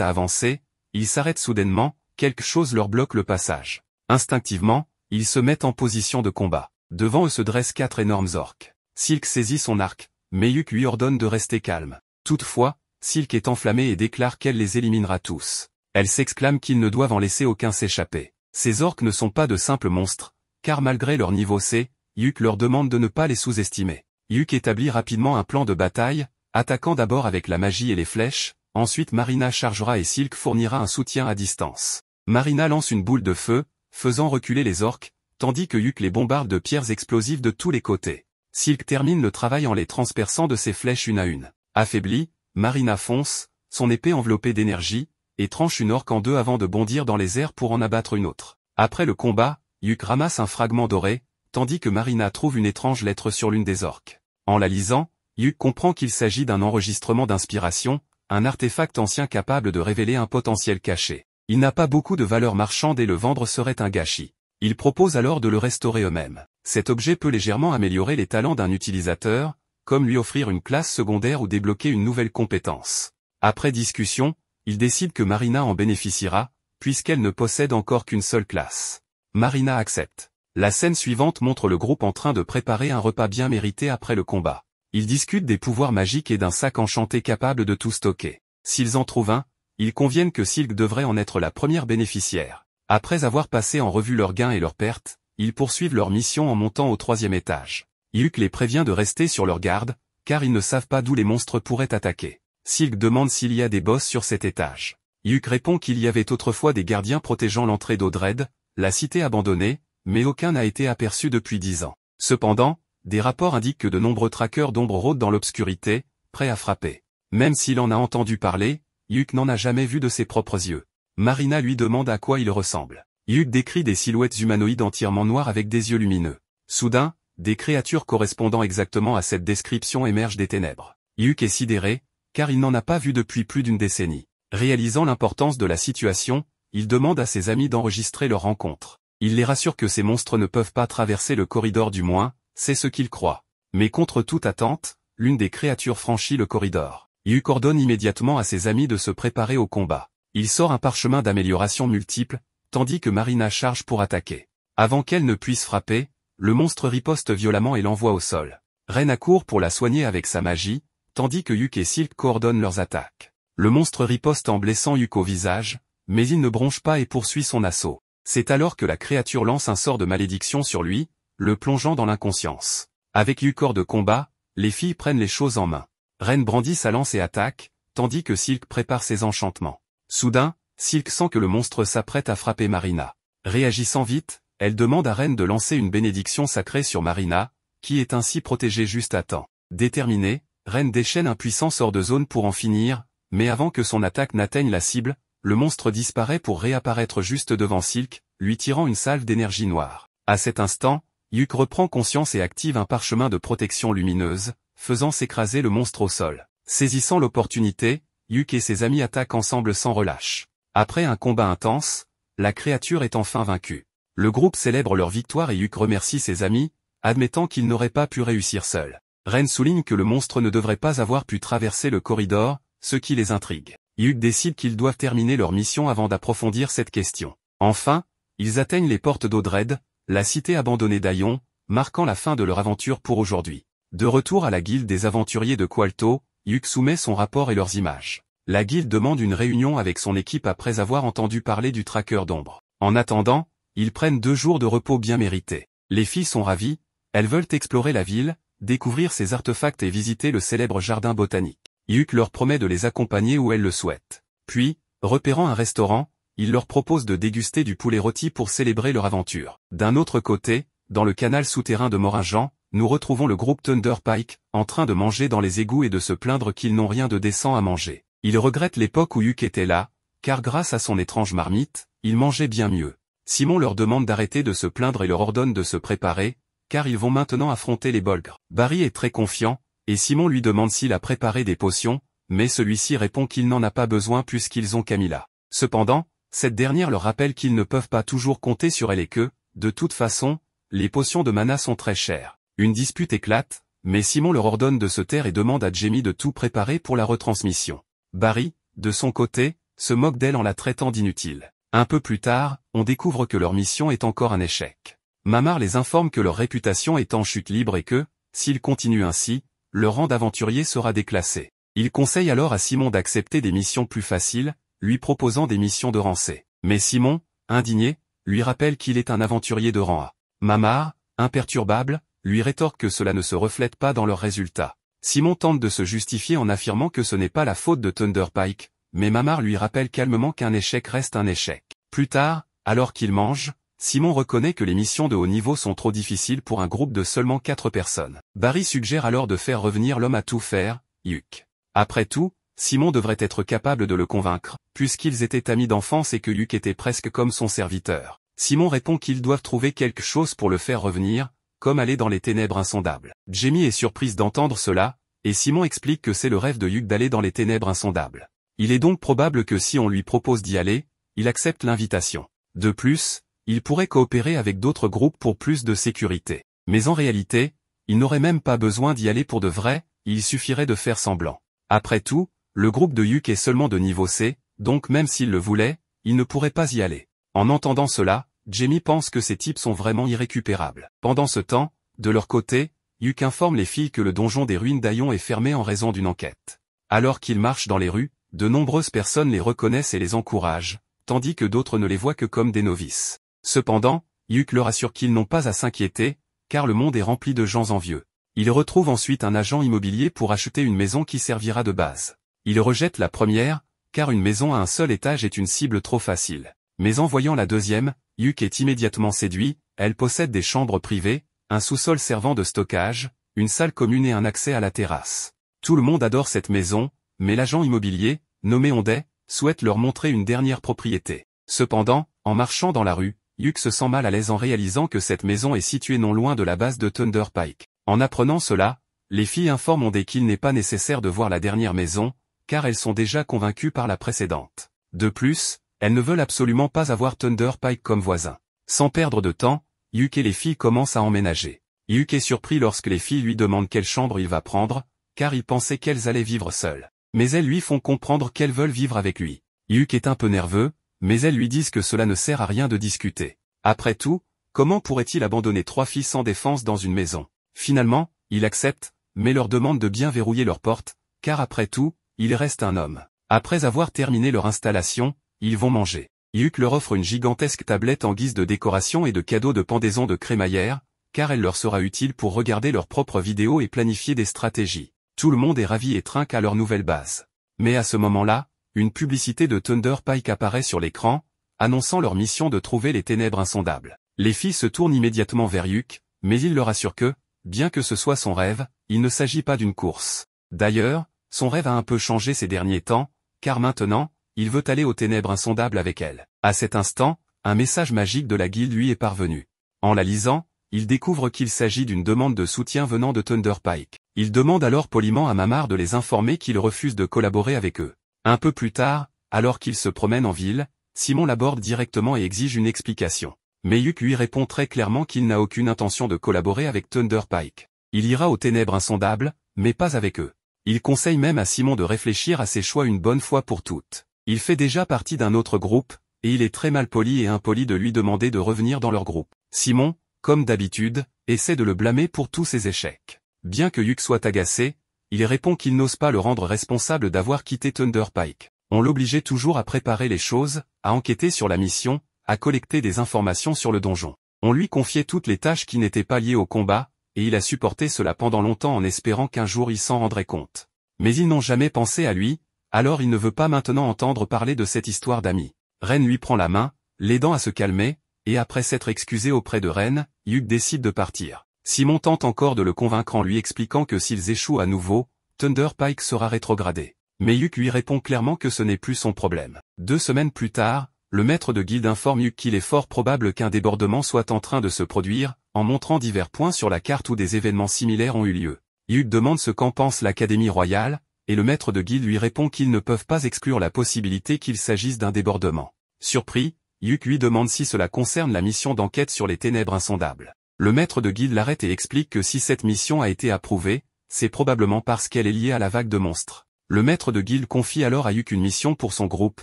à avancer, ils s'arrêtent soudainement, quelque chose leur bloque le passage. Instinctivement, ils se mettent en position de combat. Devant eux se dressent 4 énormes orques. Silk saisit son arc, mais Yuk lui ordonne de rester calme. Toutefois, Silk est enflammée et déclare qu'elle les éliminera tous. Elle s'exclame qu'ils ne doivent en laisser aucun s'échapper. Ces orques ne sont pas de simples monstres, car malgré leur niveau C, Yuk leur demande de ne pas les sous-estimer. Yuk établit rapidement un plan de bataille, attaquant d'abord avec la magie et les flèches, ensuite Marina chargera et Silk fournira un soutien à distance. Marina lance une boule de feu, faisant reculer les orques, tandis que Yuk les bombarde de pierres explosives de tous les côtés. Silk termine le travail en les transperçant de ses flèches une à une. Affaiblie, Marina fonce, son épée enveloppée d'énergie, et tranche une orque en deux avant de bondir dans les airs pour en abattre une autre. Après le combat, Yuk ramasse un fragment doré, tandis que Marina trouve une étrange lettre sur l'une des orques. En la lisant, Yuk comprend qu'il s'agit d'un enregistrement d'inspiration, un artefact ancien capable de révéler un potentiel caché. Il n'a pas beaucoup de valeur marchande et le vendre serait un gâchis. Il propose alors de le restaurer eux-mêmes. Cet objet peut légèrement améliorer les talents d'un utilisateur, comme lui offrir une classe secondaire ou débloquer une nouvelle compétence. Après discussion, il décide que Marina en bénéficiera, puisqu'elle ne possède encore qu'une seule classe. Marina accepte. La scène suivante montre le groupe en train de préparer un repas bien mérité après le combat. Ils discutent des pouvoirs magiques et d'un sac enchanté capable de tout stocker. S'ils en trouvent un, ils conviennent que Silk devrait en être la première bénéficiaire. Après avoir passé en revue leurs gains et leurs pertes, ils poursuivent leur mission en montant au 3e étage. Yuk les prévient de rester sur leur garde, car ils ne savent pas d'où les monstres pourraient attaquer. Silk demande s'il y a des boss sur cet étage. Yuk répond qu'il y avait autrefois des gardiens protégeant l'entrée d'Odred, la cité abandonnée, mais aucun n'a été aperçu depuis 10 ans. Cependant, des rapports indiquent que de nombreux traqueurs d'ombre rôdent dans l'obscurité, prêts à frapper. Même s'il en a entendu parler, Yuk n'en a jamais vu de ses propres yeux. Marina lui demande à quoi il ressemble. Yuk décrit des silhouettes humanoïdes entièrement noires avec des yeux lumineux. Soudain, des créatures correspondant exactement à cette description émergent des ténèbres. Yuk est sidéré, car il n'en a pas vu depuis plus d'une décennie. Réalisant l'importance de la situation, il demande à ses amis d'enregistrer leur rencontre. Il les rassure que ces monstres ne peuvent pas traverser le corridor du moins, c'est ce qu'il croit. Mais contre toute attente, l'une des créatures franchit le corridor. Yuk ordonne immédiatement à ses amis de se préparer au combat. Il sort un parchemin d'amélioration multiple, tandis que Marina charge pour attaquer. Avant qu'elle ne puisse frapper, le monstre riposte violemment et l'envoie au sol. Ren accourt pour la soigner avec sa magie, tandis que Yuk et Silk coordonnent leurs attaques. Le monstre riposte en blessant Yuk au visage, mais il ne bronche pas et poursuit son assaut. C'est alors que la créature lance un sort de malédiction sur lui, le plongeant dans l'inconscience. Avec Yuk hors de combat, les filles prennent les choses en main. Ren brandit sa lance et attaque, tandis que Silk prépare ses enchantements. Soudain, Silk sent que le monstre s'apprête à frapper Marina. Réagissant vite, elle demande à Ren de lancer une bénédiction sacrée sur Marina, qui est ainsi protégée juste à temps. Déterminée, Ren déchaîne un puissant sort de zone pour en finir, mais avant que son attaque n'atteigne la cible, le monstre disparaît pour réapparaître juste devant Silk, lui tirant une salve d'énergie noire. À cet instant, Yuk reprend conscience et active un parchemin de protection lumineuse, faisant s'écraser le monstre au sol. Saisissant l'opportunité, Yuk et ses amis attaquent ensemble sans relâche. Après un combat intense, la créature est enfin vaincue. Le groupe célèbre leur victoire et Yuk remercie ses amis, admettant qu'ils n'auraient pas pu réussir seuls. Ren souligne que le monstre ne devrait pas avoir pu traverser le corridor, ce qui les intrigue. Yuk décide qu'ils doivent terminer leur mission avant d'approfondir cette question. Enfin, ils atteignent les portes d'Odred, la cité abandonnée d'Aion, marquant la fin de leur aventure pour aujourd'hui. De retour à la guilde des aventuriers de Qualto, Yuk soumet son rapport et leurs images. La guilde demande une réunion avec son équipe après avoir entendu parler du traqueur d'ombre. En attendant, ils prennent 2 jours de repos bien mérités. Les filles sont ravies, elles veulent explorer la ville, découvrir ses artefacts et visiter le célèbre jardin botanique. Yuk leur promet de les accompagner où elles le souhaitent. Puis, repérant un restaurant, il leur propose de déguster du poulet rôti pour célébrer leur aventure. D'un autre côté, dans le canal souterrain de Moringan, nous retrouvons le groupe Thunder Pike, en train de manger dans les égouts et de se plaindre qu'ils n'ont rien de décent à manger. Ils regrettent l'époque où Yuk était là, car grâce à son étrange marmite, ils mangeaient bien mieux. Simon leur demande d'arrêter de se plaindre et leur ordonne de se préparer, car ils vont maintenant affronter les Bolgres. Barry est très confiant, et Simon lui demande s'il a préparé des potions, mais celui-ci répond qu'il n'en a pas besoin puisqu'ils ont Camilla. Cependant, cette dernière leur rappelle qu'ils ne peuvent pas toujours compter sur elle et que, de toute façon, les potions de mana sont très chères. Une dispute éclate, mais Simon leur ordonne de se taire et demande à Jamie de tout préparer pour la retransmission. Barry, de son côté, se moque d'elle en la traitant d'inutile. Un peu plus tard, on découvre que leur mission est encore un échec. Mamar les informe que leur réputation est en chute libre et que, s'ils continuent ainsi, leur rang d'aventurier sera déclassé. Il conseille alors à Simon d'accepter des missions plus faciles, lui proposant des missions de rang C. Mais Simon, indigné, lui rappelle qu'il est un aventurier de rang A. Mamar, imperturbable, lui rétorque que cela ne se reflète pas dans leurs résultats. Simon tente de se justifier en affirmant que ce n'est pas la faute de Thunder Pike, mais Mamar lui rappelle calmement qu'un échec reste un échec. Plus tard, alors qu'ils mangent, Simon reconnaît que les missions de haut niveau sont trop difficiles pour un groupe de seulement 4 personnes. Barry suggère alors de faire revenir l'homme à tout faire, Hugh. Après tout, Simon devrait être capable de le convaincre, puisqu'ils étaient amis d'enfance et que Hugh était presque comme son serviteur. Simon répond qu'ils doivent trouver quelque chose pour le faire revenir, comme aller dans les ténèbres insondables. Jamie est surprise d'entendre cela, et Simon explique que c'est le rêve de Hugh d'aller dans les ténèbres insondables. Il est donc probable que si on lui propose d'y aller, il accepte l'invitation. De plus, il pourrait coopérer avec d'autres groupes pour plus de sécurité. Mais en réalité, il n'aurait même pas besoin d'y aller pour de vrai, il suffirait de faire semblant. Après tout, le groupe de Hugh est seulement de niveau C, donc même s'il le voulait, il ne pourrait pas y aller. En entendant cela, Jamie pense que ces types sont vraiment irrécupérables. Pendant ce temps, de leur côté, Hugh informe les filles que le donjon des ruines d'Aion est fermé en raison d'une enquête. Alors qu'ils marchent dans les rues, de nombreuses personnes les reconnaissent et les encouragent, tandis que d'autres ne les voient que comme des novices. Cependant, Hugh leur assure qu'ils n'ont pas à s'inquiéter, car le monde est rempli de gens envieux. Il retrouve ensuite un agent immobilier pour acheter une maison qui servira de base. Il rejette la première, car une maison à un seul étage est une cible trop facile. Mais en voyant la deuxième, Hugh est immédiatement séduit, elle possède des chambres privées, un sous-sol servant de stockage, une salle commune et un accès à la terrasse. Tout le monde adore cette maison, mais l'agent immobilier, nommé Honday, souhaite leur montrer une dernière propriété. Cependant, en marchant dans la rue, Hugh se sent mal à l'aise en réalisant que cette maison est située non loin de la base de Thunder Pike. En apprenant cela, les filles informent Honday qu'il n'est pas nécessaire de voir la dernière maison, car elles sont déjà convaincues par la précédente. De plus, elles ne veulent absolument pas avoir Thunder Pike comme voisin. Sans perdre de temps, Hugh et les filles commencent à emménager. Hugh est surpris lorsque les filles lui demandent quelle chambre il va prendre, car il pensait qu'elles allaient vivre seules. Mais elles lui font comprendre qu'elles veulent vivre avec lui. Hugh est un peu nerveux, mais elles lui disent que cela ne sert à rien de discuter. Après tout, comment pourrait-il abandonner 3 filles sans défense dans une maison? Finalement, il accepte, mais leur demande de bien verrouiller leur porte, car après tout, il reste un homme. Après avoir terminé leur installation, ils vont manger. Hugh leur offre une gigantesque tablette en guise de décoration et de cadeau de pendaison de crémaillère, car elle leur sera utile pour regarder leurs propres vidéos et planifier des stratégies. Tout le monde est ravi et trinque à leur nouvelle base. Mais à ce moment-là, une publicité de Thunder Pike apparaît sur l'écran, annonçant leur mission de trouver les ténèbres insondables. Les filles se tournent immédiatement vers Hugh, mais il leur assure que, bien que ce soit son rêve, il ne s'agit pas d'une course. D'ailleurs, son rêve a un peu changé ces derniers temps, car maintenant, il veut aller aux ténèbres insondables avec elle. À cet instant, un message magique de la guilde lui est parvenu. En la lisant, il découvre qu'il s'agit d'une demande de soutien venant de Thunder Pike. Il demande alors poliment à Mamar de les informer qu'il refuse de collaborer avec eux. Un peu plus tard, alors qu'il se promène en ville, Simon l'aborde directement et exige une explication. Mais Hugh lui répond très clairement qu'il n'a aucune intention de collaborer avec Thunder Pike. Il ira aux ténèbres insondables, mais pas avec eux. Il conseille même à Simon de réfléchir à ses choix une bonne fois pour toutes. Il fait déjà partie d'un autre groupe, et il est très malpoli et impoli de lui demander de revenir dans leur groupe. Simon, comme d'habitude, essaie de le blâmer pour tous ses échecs. Bien que Hugh soit agacé, il répond qu'il n'ose pas le rendre responsable d'avoir quitté Thunder Pike. On l'obligeait toujours à préparer les choses, à enquêter sur la mission, à collecter des informations sur le donjon. On lui confiait toutes les tâches qui n'étaient pas liées au combat, et il a supporté cela pendant longtemps en espérant qu'un jour il s'en rendrait compte. Mais ils n'ont jamais pensé à lui, alors il ne veut pas maintenant entendre parler de cette histoire d'amis. Ren lui prend la main, l'aidant à se calmer, et après s'être excusé auprès de Ren, Hugh décide de partir. Simon tente encore de le convaincre en lui expliquant que s'ils échouent à nouveau, Thunder Pike sera rétrogradé. Mais Hugh lui répond clairement que ce n'est plus son problème. 2 semaines plus tard, le maître de guilde informe Hugh qu'il est fort probable qu'un débordement soit en train de se produire, en montrant divers points sur la carte où des événements similaires ont eu lieu. Hugh demande ce qu'en pense l'Académie royale, et le maître de guilde lui répond qu'ils ne peuvent pas exclure la possibilité qu'il s'agisse d'un débordement. Surpris, Hugh lui demande si cela concerne la mission d'enquête sur les ténèbres insondables. Le maître de guilde l'arrête et explique que si cette mission a été approuvée, c'est probablement parce qu'elle est liée à la vague de monstres. Le maître de guilde confie alors à Hugh une mission pour son groupe,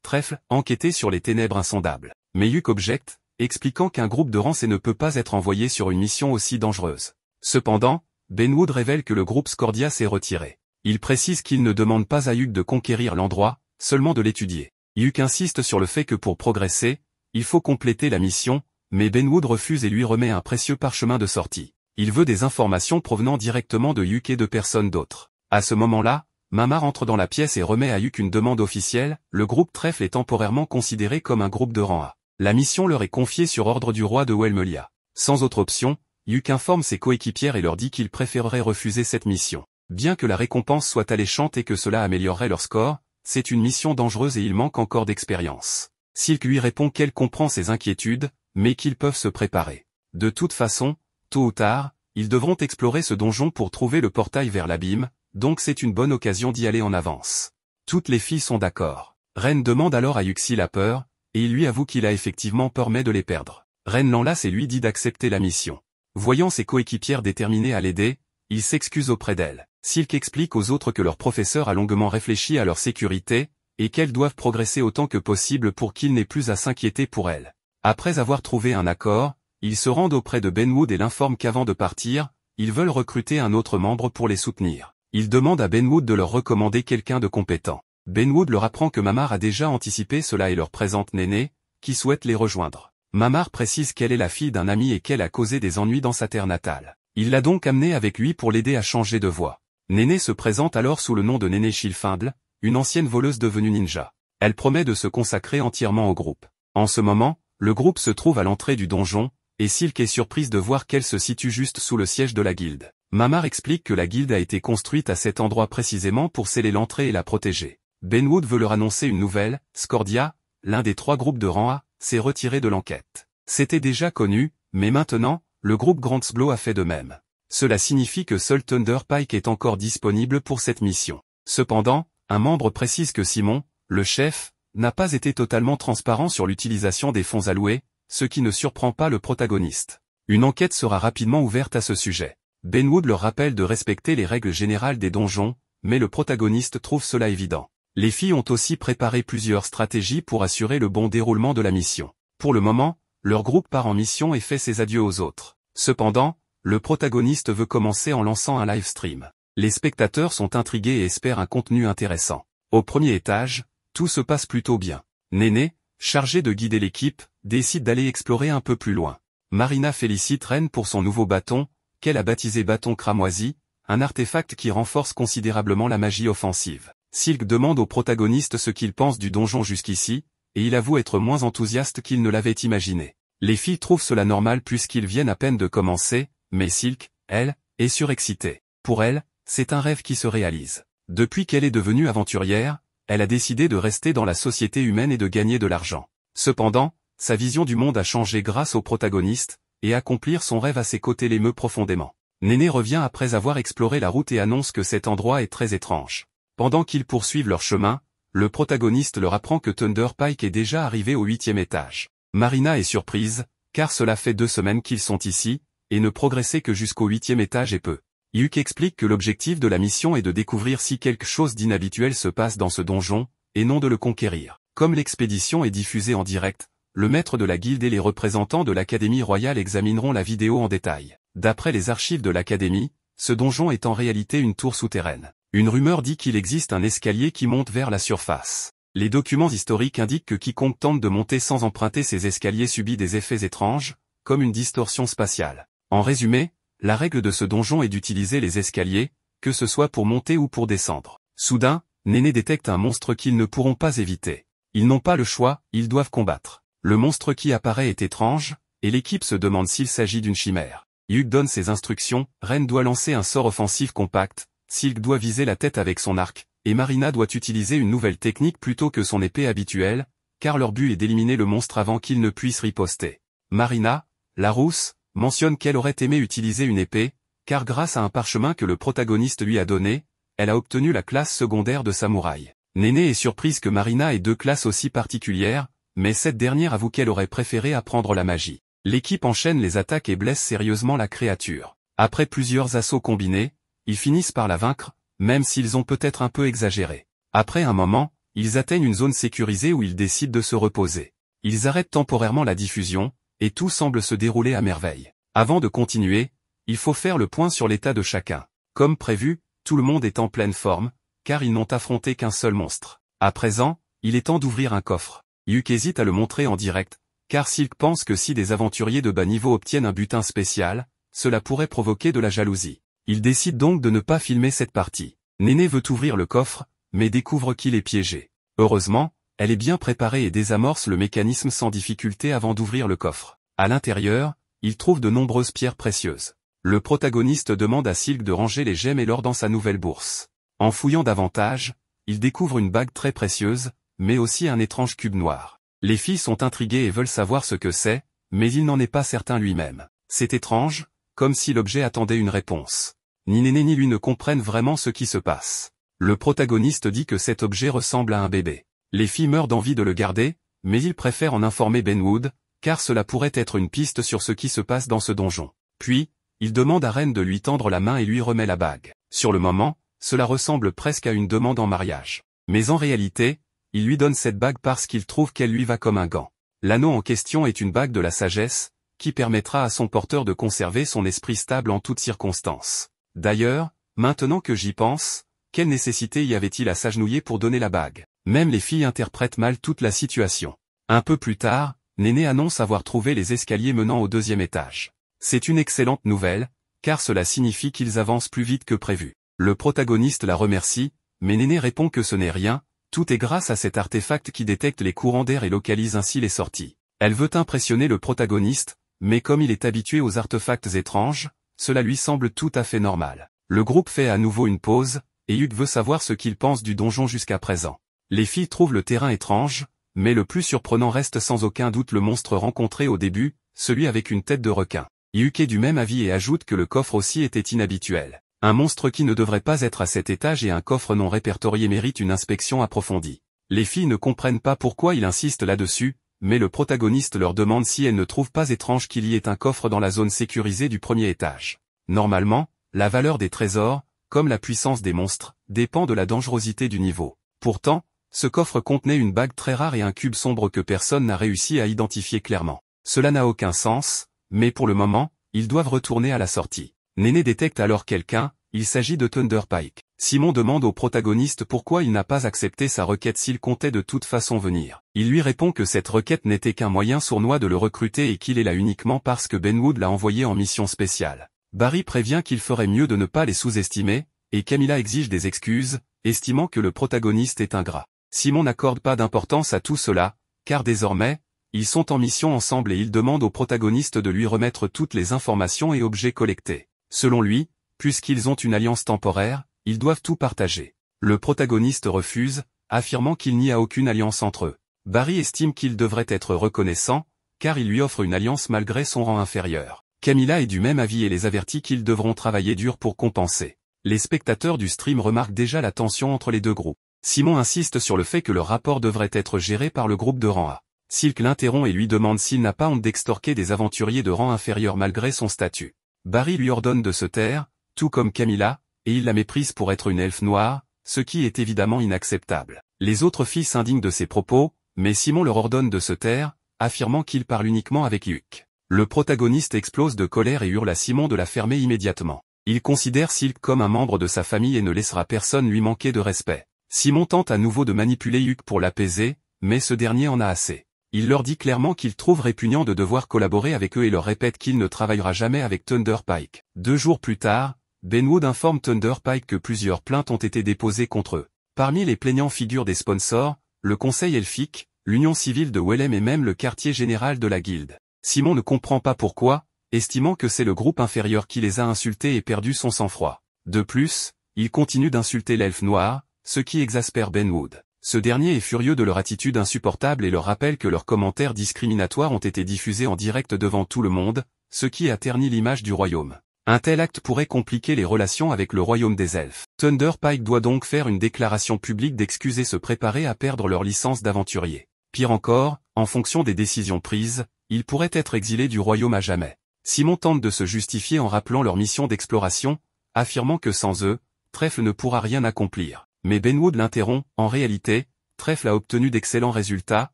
Trèfle, enquêter sur les ténèbres insondables. Mais Hugh objecte, expliquant qu'un groupe de rang C ne peut pas être envoyé sur une mission aussi dangereuse. Cependant, Benwood révèle que le groupe Scordia s'est retiré. Il précise qu'il ne demande pas à Hugh de conquérir l'endroit, seulement de l'étudier. Hugh insiste sur le fait que pour progresser, il faut compléter la mission, mais Benwood refuse et lui remet un précieux parchemin de sortie. Il veut des informations provenant directement de Hugh et de personne d'autre. À ce moment-là, Mamar entre dans la pièce et remet à Hugh une demande officielle, le groupe Trèfle est temporairement considéré comme un groupe de rang A. La mission leur est confiée sur ordre du roi de Welmelia. Sans autre option, Yuk informe ses coéquipières et leur dit qu'il préférerait refuser cette mission. Bien que la récompense soit alléchante et que cela améliorerait leur score, c'est une mission dangereuse et il manque encore d'expérience. Silk lui répond qu'elle comprend ses inquiétudes, mais qu'ils peuvent se préparer. De toute façon, tôt ou tard, ils devront explorer ce donjon pour trouver le portail vers l'abîme, donc c'est une bonne occasion d'y aller en avance. Toutes les filles sont d'accord. Ren demande alors à Yuk s'il a peur, et il lui avoue qu'il a effectivement peur mais de les perdre. Ren l'enlace et lui dit d'accepter la mission. Voyant ses coéquipières déterminées à l'aider, il s'excuse auprès d'elle. Silk explique aux autres que leur professeur a longuement réfléchi à leur sécurité, et qu'elles doivent progresser autant que possible pour qu'ils n'aient plus à s'inquiéter pour elles. Après avoir trouvé un accord, ils se rendent auprès de Benwood et l'informent qu'avant de partir, ils veulent recruter un autre membre pour les soutenir. Ils demandent à Benwood de leur recommander quelqu'un de compétent. Benwood leur apprend que Mamar a déjà anticipé cela et leur présente Néné, qui souhaite les rejoindre. Mamar précise qu'elle est la fille d'un ami et qu'elle a causé des ennuis dans sa terre natale. Il l'a donc amenée avec lui pour l'aider à changer de voie. Néné se présente alors sous le nom de Néné Shilfindle, une ancienne voleuse devenue ninja. Elle promet de se consacrer entièrement au groupe. En ce moment, le groupe se trouve à l'entrée du donjon, et Silk est surprise de voir qu'elle se situe juste sous le siège de la guilde. Mamar explique que la guilde a été construite à cet endroit précisément pour sceller l'entrée et la protéger. Benwood veut leur annoncer une nouvelle, Scordia, l'un des 3 groupes de rang A, s'est retiré de l'enquête. C'était déjà connu, mais maintenant, le groupe Grantsblow a fait de même. Cela signifie que seul Thunder Pike est encore disponible pour cette mission. Cependant, un membre précise que Simon, le chef, n'a pas été totalement transparent sur l'utilisation des fonds alloués, ce qui ne surprend pas le protagoniste. Une enquête sera rapidement ouverte à ce sujet. Benwood leur rappelle de respecter les règles générales des donjons, mais le protagoniste trouve cela évident. Les filles ont aussi préparé plusieurs stratégies pour assurer le bon déroulement de la mission. Pour le moment, leur groupe part en mission et fait ses adieux aux autres. Cependant, le protagoniste veut commencer en lançant un live stream. Les spectateurs sont intrigués et espèrent un contenu intéressant. Au premier étage, tout se passe plutôt bien. Néné, chargé de guider l'équipe, décide d'aller explorer un peu plus loin. Marina félicite Ren pour son nouveau bâton, qu'elle a baptisé bâton cramoisi, un artefact qui renforce considérablement la magie offensive. Silk demande au protagoniste ce qu'il pense du donjon jusqu'ici, et il avoue être moins enthousiaste qu'il ne l'avait imaginé. Les filles trouvent cela normal puisqu'ils viennent à peine de commencer, mais Silk, elle, est surexcitée. Pour elle, c'est un rêve qui se réalise. Depuis qu'elle est devenue aventurière, elle a décidé de rester dans la société humaine et de gagner de l'argent. Cependant, sa vision du monde a changé grâce au protagoniste, et accomplir son rêve à ses côtés l'émeut profondément. Néné revient après avoir exploré la route et annonce que cet endroit est très étrange. Pendant qu'ils poursuivent leur chemin, le protagoniste leur apprend que Thunder Pike est déjà arrivé au 8e étage. Marina est surprise, car cela fait 2 semaines qu'ils sont ici, et ne progresser que jusqu'au 8e étage est peu. Yuk explique que l'objectif de la mission est de découvrir si quelque chose d'inhabituel se passe dans ce donjon, et non de le conquérir. Comme l'expédition est diffusée en direct, le maître de la guilde et les représentants de l'Académie royale examineront la vidéo en détail. D'après les archives de l'Académie, ce donjon est en réalité une tour souterraine. Une rumeur dit qu'il existe un escalier qui monte vers la surface. Les documents historiques indiquent que quiconque tente de monter sans emprunter ces escaliers subit des effets étranges, comme une distorsion spatiale. En résumé, la règle de ce donjon est d'utiliser les escaliers, que ce soit pour monter ou pour descendre. Soudain, Néné détecte un monstre qu'ils ne pourront pas éviter. Ils n'ont pas le choix, ils doivent combattre. Le monstre qui apparaît est étrange, et l'équipe se demande s'il s'agit d'une chimère. Yuk donne ses instructions, Ren doit lancer un sort offensif compact, Silk doit viser la tête avec son arc, et Marina doit utiliser une nouvelle technique plutôt que son épée habituelle, car leur but est d'éliminer le monstre avant qu'il ne puisse riposter. Marina, la rousse, mentionne qu'elle aurait aimé utiliser une épée, car grâce à un parchemin que le protagoniste lui a donné, elle a obtenu la classe secondaire de samouraï. Néné est surprise que Marina ait 2 classes aussi particulières, mais cette dernière avoue qu'elle aurait préféré apprendre la magie. L'équipe enchaîne les attaques et blesse sérieusement la créature. Après plusieurs assauts combinés, ils finissent par la vaincre, même s'ils ont peut-être un peu exagéré. Après un moment, ils atteignent une zone sécurisée où ils décident de se reposer. Ils arrêtent temporairement la diffusion, et tout semble se dérouler à merveille. Avant de continuer, il faut faire le point sur l'état de chacun. Comme prévu, tout le monde est en pleine forme, car ils n'ont affronté qu'un seul monstre. À présent, il est temps d'ouvrir un coffre. Yuk hésite à le montrer en direct, car Silk pense que si des aventuriers de bas niveau obtiennent un butin spécial, cela pourrait provoquer de la jalousie. Il décide donc de ne pas filmer cette partie. Néné veut ouvrir le coffre, mais découvre qu'il est piégé. Heureusement, elle est bien préparée et désamorce le mécanisme sans difficulté avant d'ouvrir le coffre. À l'intérieur, il trouve de nombreuses pierres précieuses. Le protagoniste demande à Silk de ranger les gemmes et l'or dans sa nouvelle bourse. En fouillant davantage, il découvre une bague très précieuse, mais aussi un étrange cube noir. Les filles sont intriguées et veulent savoir ce que c'est, mais il n'en est pas certain lui-même. C'est étrange, comme si l'objet attendait une réponse. Ni Néné ni lui ne comprennent vraiment ce qui se passe. Le protagoniste dit que cet objet ressemble à un bébé. Les filles meurent d'envie de le garder, mais il préfère en informer Benwood, car cela pourrait être une piste sur ce qui se passe dans ce donjon. Puis, il demande à Ren de lui tendre la main et lui remet la bague. Sur le moment, cela ressemble presque à une demande en mariage. Mais en réalité, il lui donne cette bague parce qu'il trouve qu'elle lui va comme un gant. L'anneau en question est une bague de la sagesse, qui permettra à son porteur de conserver son esprit stable en toutes circonstances. D'ailleurs, maintenant que j'y pense, quelle nécessité y avait-il à s'agenouiller pour donner la bague? Même les filles interprètent mal toute la situation. Un peu plus tard, Néné annonce avoir trouvé les escaliers menant au 2e étage. C'est une excellente nouvelle, car cela signifie qu'ils avancent plus vite que prévu. Le protagoniste la remercie, mais Néné répond que ce n'est rien, tout est grâce à cet artefact qui détecte les courants d'air et localise ainsi les sorties. Elle veut impressionner le protagoniste, mais comme il est habitué aux artefacts étranges, cela lui semble tout à fait normal. Le groupe fait à nouveau une pause, et Hugh veut savoir ce qu'il pense du donjon jusqu'à présent. Les filles trouvent le terrain étrange, mais le plus surprenant reste sans aucun doute le monstre rencontré au début, celui avec une tête de requin. Hugh est du même avis et ajoute que le coffre aussi était inhabituel. Un monstre qui ne devrait pas être à cet étage et un coffre non répertorié mérite une inspection approfondie. Les filles ne comprennent pas pourquoi il insiste là-dessus, mais le protagoniste leur demande si elles ne trouvent pas étrange qu'il y ait un coffre dans la zone sécurisée du 1er étage. Normalement, la valeur des trésors, comme la puissance des monstres, dépend de la dangerosité du niveau. Pourtant, ce coffre contenait une bague très rare et un cube sombre que personne n'a réussi à identifier clairement. Cela n'a aucun sens, mais pour le moment, ils doivent retourner à la sortie. Néné détecte alors quelqu'un, il s'agit de Thunder Pike. Simon demande au protagoniste pourquoi il n'a pas accepté sa requête s'il comptait de toute façon venir. Il lui répond que cette requête n'était qu'un moyen sournois de le recruter et qu'il est là uniquement parce que Benwood l'a envoyé en mission spéciale. Barry prévient qu'il ferait mieux de ne pas les sous-estimer, et Camilla exige des excuses, estimant que le protagoniste est ingrat. Simon n'accorde pas d'importance à tout cela, car désormais, ils sont en mission ensemble et il demande au protagoniste de lui remettre toutes les informations et objets collectés. Selon lui, puisqu'ils ont une alliance temporaire, ils doivent tout partager. Le protagoniste refuse, affirmant qu'il n'y a aucune alliance entre eux. Barry estime qu'il devrait être reconnaissant, car il lui offre une alliance malgré son rang inférieur. Camilla est du même avis et les avertit qu'ils devront travailler dur pour compenser. Les spectateurs du stream remarquent déjà la tension entre les deux groupes. Simon insiste sur le fait que le rapport devrait être géré par le groupe de rang A. Silk l'interrompt et lui demande s'il n'a pas honte d'extorquer des aventuriers de rang inférieur malgré son statut. Barry lui ordonne de se taire, tout comme Camilla, et il la méprise pour être une elfe noire, ce qui est évidemment inacceptable. Les autres filles s'indignent de ses propos, mais Simon leur ordonne de se taire, affirmant qu'il parle uniquement avec Hugh. Le protagoniste explose de colère et hurle à Simon de la fermer immédiatement. Il considère Silk comme un membre de sa famille et ne laissera personne lui manquer de respect. Simon tente à nouveau de manipuler Hugh pour l'apaiser, mais ce dernier en a assez. Il leur dit clairement qu'il trouve répugnant de devoir collaborer avec eux et leur répète qu'il ne travaillera jamais avec Thunder Pike. 2 jours plus tard, Benwood informe Thunder Pike que plusieurs plaintes ont été déposées contre eux. Parmi les plaignants figurent des sponsors, le Conseil elfique, l'Union civile de Wellem et même le quartier général de la guilde. Simon ne comprend pas pourquoi, estimant que c'est le groupe inférieur qui les a insultés et perdu son sang-froid. De plus, il continue d'insulter l'elfe noir, ce qui exaspère Benwood. Ce dernier est furieux de leur attitude insupportable et leur rappelle que leurs commentaires discriminatoires ont été diffusés en direct devant tout le monde, ce qui a terni l'image du royaume. Un tel acte pourrait compliquer les relations avec le royaume des elfes. Thunder Pike doit donc faire une déclaration publique d'excuses et se préparer à perdre leur licence d'aventurier. Pire encore, en fonction des décisions prises, ils pourraient être exilés du royaume à jamais. Simon tente de se justifier en rappelant leur mission d'exploration, affirmant que sans eux, Trèfle ne pourra rien accomplir. Mais Benwood l'interrompt, en réalité, Trèfle a obtenu d'excellents résultats,